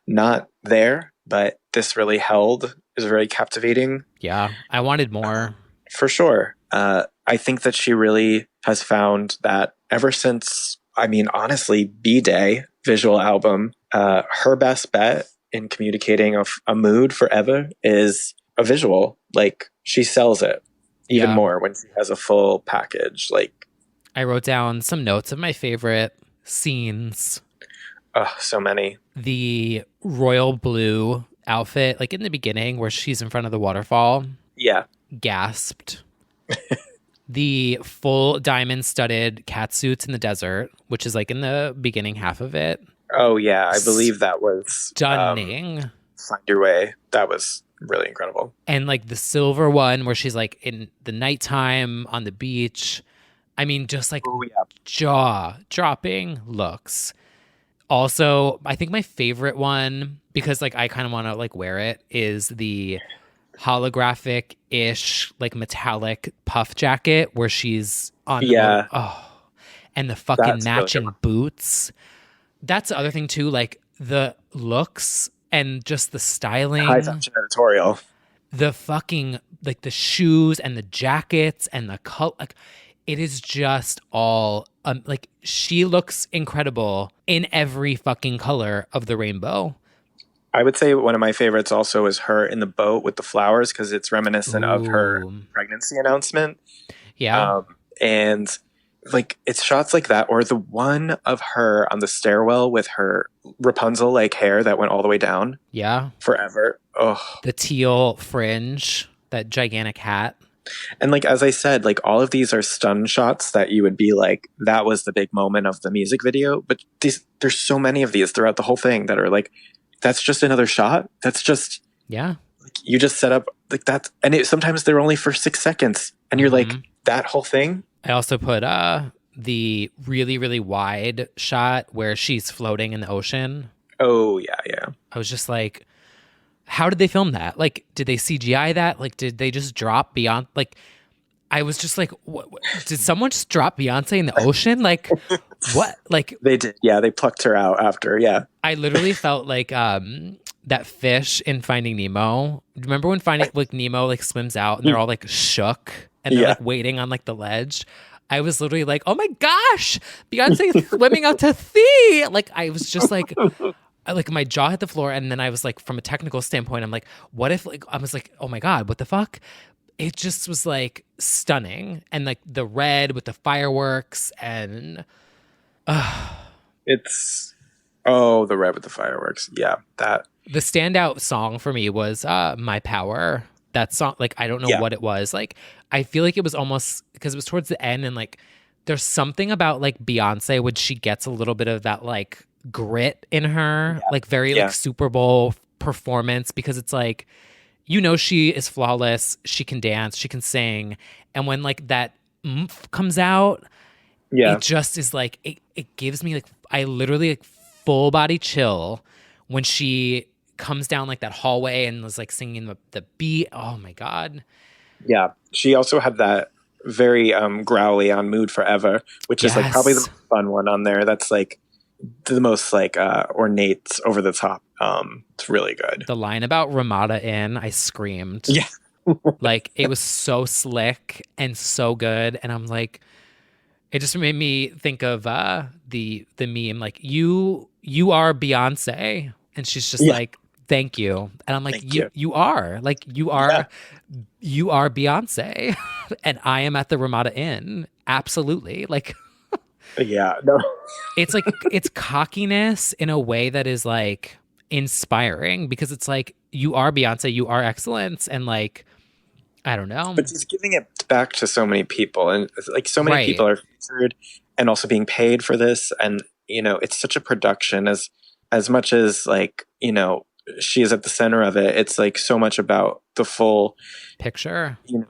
not there, but this really held. Is very captivating. Yeah, I wanted more. For sure. I think that she really has found that ever since, I mean, honestly, B-Day visual album, her best bet in communicating a mood forever is a visual. Like, she sells it even more when she has a full package. Like, I wrote down some notes of my favorite scenes. Oh, so many. The royal blue outfit, like in the beginning where she's in front of the waterfall. Yeah. Gasped. The full diamond studded cat suits in the desert, which is like in the beginning half of it. Oh, yeah. I believe that was stunning. Find Your Way. That was really incredible. And like the silver one where she's like in the nighttime on the beach. I mean, just like jaw dropping looks. Also, I think my favorite one, because like I kind of want to like wear it, is the holographic-ish like metallic puff jacket where she's on and the fucking matching boots. That's the other thing too, like the looks and just the styling. High fashion editorial. The fucking like the shoes and the jackets and the color, like it is just all like she looks incredible in every fucking color of the rainbow. I would say one of my favorites also is her in the boat with the flowers, because it's reminiscent of her pregnancy announcement. Yeah. And like it's shots like that, or the one of her on the stairwell with her Rapunzel like hair that went all the way down. Yeah. Forever. Oh. The teal fringe, that gigantic hat. And like, as I said, like all of these are stun shots that you would be like, that was the big moment of the music video. But there's so many of these throughout the whole thing that are like, that's just another shot. That's just, like, you just set up like that. And sometimes they're only for 6 seconds. And you're like, that whole thing. I also put the really, really wide shot where she's floating in the ocean. Oh, yeah, yeah. I was just like, how did they film that? Like, did they CGI that? Like, did they just drop Beyonce? Like, I was just like, what? Did someone just drop Beyonce in the ocean? Like, what? Like, they did. Yeah, they plucked her out after. Yeah. I literally felt like that fish in Finding Nemo. Remember when Nemo like swims out and they're all like shook and they're like waiting on like the ledge? I was literally like, oh my gosh, Beyonce swimming out to sea. Like, I was just like, my jaw hit the floor. And then I was like, from a technical standpoint, I'm like, what if like, I was like, oh my God, what the fuck? It just was like stunning. And like the red with the fireworks and it's, the red with the fireworks. Yeah. That. The standout song for me was My Power. That song, like, I don't know what it was. Like, I feel like it was almost, because it was towards the end and like, there's something about like Beyonce when she gets a little bit of that like grit in her, like very like Super Bowl performance, because it's like, you know, she is flawless. She can dance, she can sing. And when like that oomph comes out, it just is like, it gives me like, I literally like full body chill when she comes down like that hallway and was like singing the beat. Oh my God. Yeah. She also had that very growly on Mood Forever, which is like probably the most fun one on there. That's like the most like ornate, over the top. It's really good. The line about Ramada Inn, I screamed. Yeah. Like, it was so slick and so good. And I'm like, it just made me think of the meme, like, you are Beyonce. And she's just like, thank you. And I'm like, you are. Like, you are Beyonce. And I am at the Ramada Inn. Absolutely. Like, yeah, no. It's like, it's cockiness in a way that is like inspiring, because it's like, you are Beyonce, you are excellence. And like, I don't know. But she's giving it back to so many people. And like, so many people are featured and also being paid for this. And, you know, it's such a production as much as like, you know, she is at the center of it. It's like so much about the full picture, you know,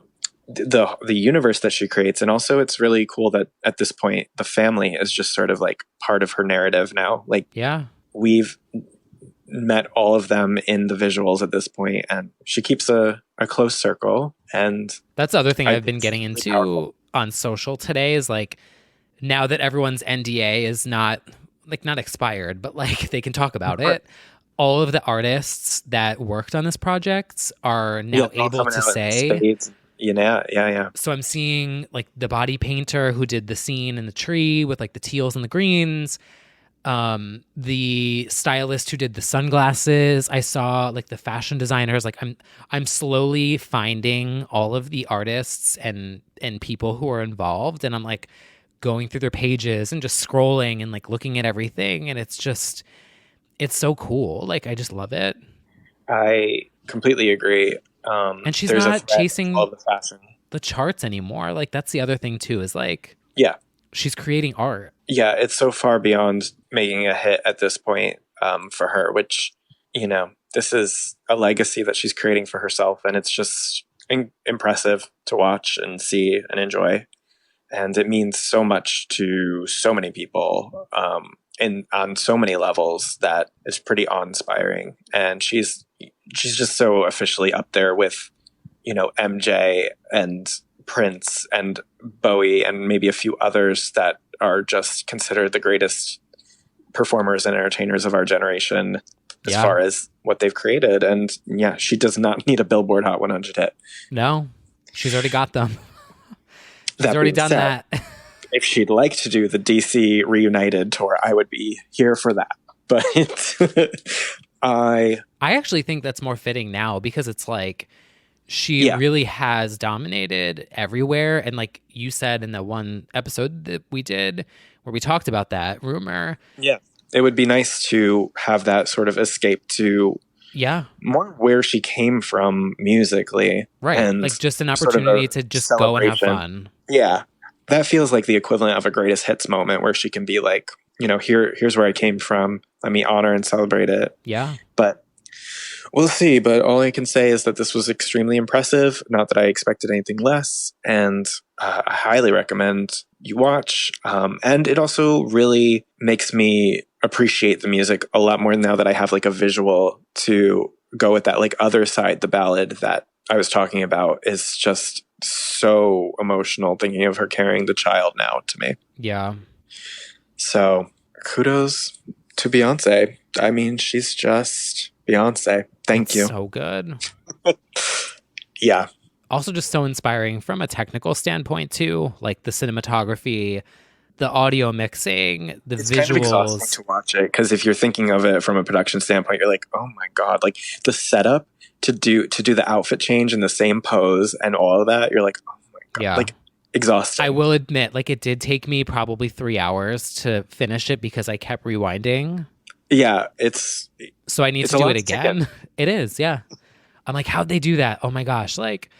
the universe that she creates. And also it's really cool that at this point, the family is just sort of like part of her narrative now. Like, we've met all of them in the visuals at this point, and she keeps a close circle. And that's the other thing I've been getting into on social today is like, now that everyone's NDA is not expired, but like they can talk about it. All of the artists that worked on this project are now able to say, yeah. So I'm seeing like the body painter who did the scene in the tree with like the teals and the greens. The stylist who did the sunglasses. I saw like the fashion designers. Like I'm slowly finding all of the artists and people who are involved, and I'm like going through their pages and just scrolling and like looking at everything, and it's so cool. Like I just love it. I completely agree. And she's there's not chasing all the fashion. the charts anymore. Like that's the other thing too, is like, Yeah. she's creating art. Yeah, it's so far beyond making a hit at this point for her, which, this is a legacy that she's creating for herself. And it's just impressive to watch and see and enjoy. And it means so much to so many people on so many levels that it's pretty awe-inspiring. And she's just so officially up there with, MJ and Prince and Bowie and maybe a few others that are just considered the greatest performers and entertainers of our generation as far as what they've created. And yeah, she does not need a Billboard Hot 100 hit. No, she's already got them. She's already done that. If she'd like to do the DC Reunited tour, I would be here for that. But I actually think that's more fitting now, because it's like she really has dominated everywhere. And like you said in the one episode that we did where we talked about that rumor. Yeah. It would be nice to have that sort of escape to more where she came from musically. Right. And like just an opportunity to just go and have fun. Yeah. That feels like the equivalent of a greatest hits moment where she can be like, here's where I came from. Let me honor and celebrate it. Yeah. But we'll see. But all I can say is that this was extremely impressive. Not that I expected anything less. And I highly recommend you watch. And it also really makes me appreciate the music a lot more now that I have like a visual to go with that. Like other side, the ballad that I was talking about is just so emotional, thinking of her carrying the child now to me. Yeah. So kudos to Beyonce. I mean, she's just Beyonce. Thank you. So good. Yeah. Also just so inspiring from a technical standpoint too, like the cinematography, the audio mixing, the it's visuals. Kind of exhausting to watch it, because if you're thinking of it from a production standpoint, you're like, oh my God, like the setup to do the outfit change in the same pose and all of that, you're like, oh my God. Yeah. Like exhausting. I will admit, like it did take me probably 3 hours to finish it because I kept rewinding. Yeah, so I need to do it again. It is, yeah. I'm like, how'd they do that? Oh my gosh. Like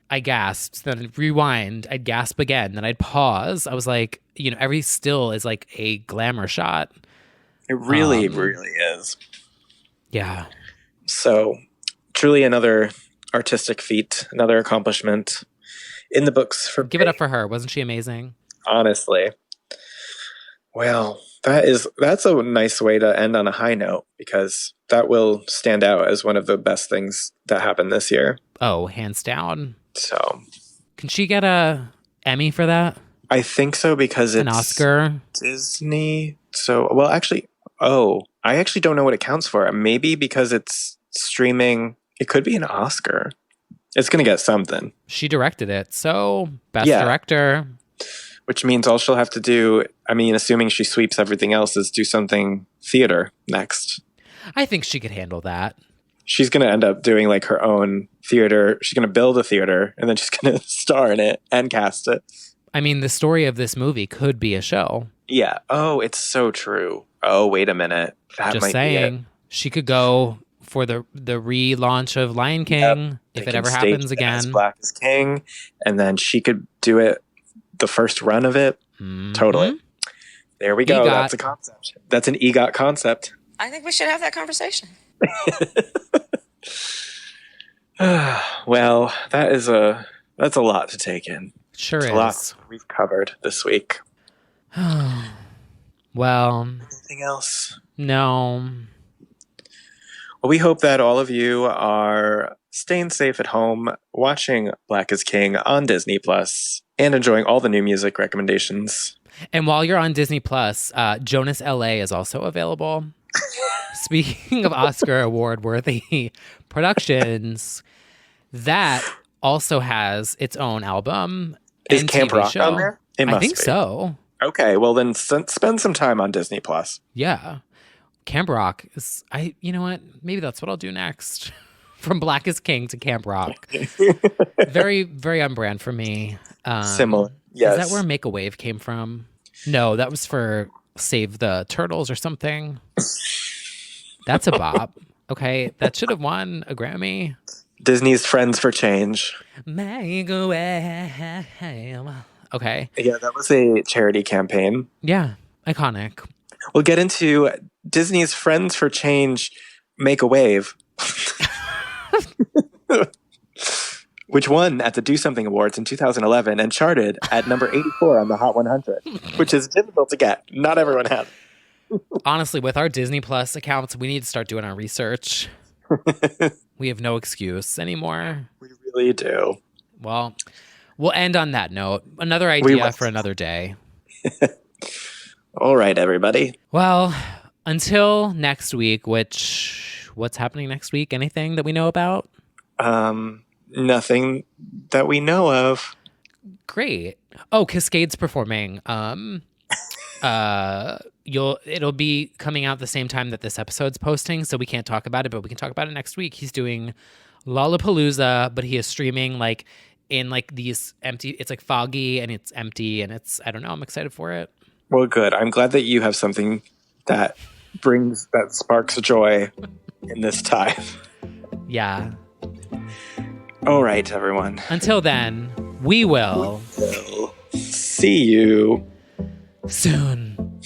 I gasped, then I'd rewind, I'd gasp again, then I'd pause. I was like, every still is like a glamour shot. It really, really is. Yeah. So truly another artistic feat, another accomplishment in the books for Give it up for her. Wasn't she amazing? Honestly. Well, that's a nice way to end on a high note, because that will stand out as one of the best things that happened this year. Oh, hands down. So, can she get a Emmy for that? I think so, because it's an Oscar. Disney. So, well, actually, I actually don't know what it counts for. Maybe because it's streaming, it could be an Oscar. It's going to get something. She directed it, so best director. Which means all she'll have to do, I mean, assuming she sweeps everything else, is do something theater next. I think she could handle that. She's going to end up doing like her own theater. She's going to build a theater and then she's going to star in it and cast it. I mean, the story of this movie could be a show. Yeah. Oh, it's so true. Oh, wait a minute. That Just might saying. be it. She could go for the relaunch of Lion King if it ever happens again. Black is King, and then she could do it the first run of it. Mm-hmm. Totally. There we go. EGOT. That's a concept. That's an EGOT concept. I think we should have that conversation. Well, that's a lot to take in. Sure is. A lot we've covered this week. Well, anything else? No. Well, we hope that all of you are staying safe at home, watching Black is King on Disney Plus, and enjoying all the new music recommendations. And while you're on Disney Plus, Jonas LA is also available. Speaking of Oscar award-worthy productions, that also has its own album. Is Camp Rock show. on there? It must I think be. so. Okay, well then spend some time on Disney Plus. Yeah. Camp Rock is, you know what? Maybe that's what I'll do next. From Black is King to Camp Rock. Very, very on brand for me. Similar. Yes. Is that where Make a Wave came from? No, that was for Save the Turtles or something. That's a bop. Okay, that should have won a Grammy. Disney's Friends for Change. Make a Wave. Okay. Yeah, that was a charity campaign. Yeah, iconic. We'll get into Disney's Friends for Change, Make a Wave. Which won at the Do Something Awards in 2011 and charted at number 84 on the Hot 100, which is difficult to get. Not everyone has. Honestly, with our Disney Plus accounts, we need to start doing our research. We have no excuse anymore. We really do. Well, we'll end on that note. Another idea for another day. All right, everybody. Well, until next week, what's happening next week? Anything that we know about? Nothing that we know of. Great. Oh, Cascade's performing. It'll be coming out the same time that this episode's posting, so we can't talk about it, but we can talk about it next week. He's doing Lollapalooza, but he is streaming like in like these empty, it's like foggy and it's empty and it's, I don't know, I'm excited for it. Well, good. I'm glad that you have something that sparks joy in this time. Yeah. All right, everyone. Until then, we will see you soon.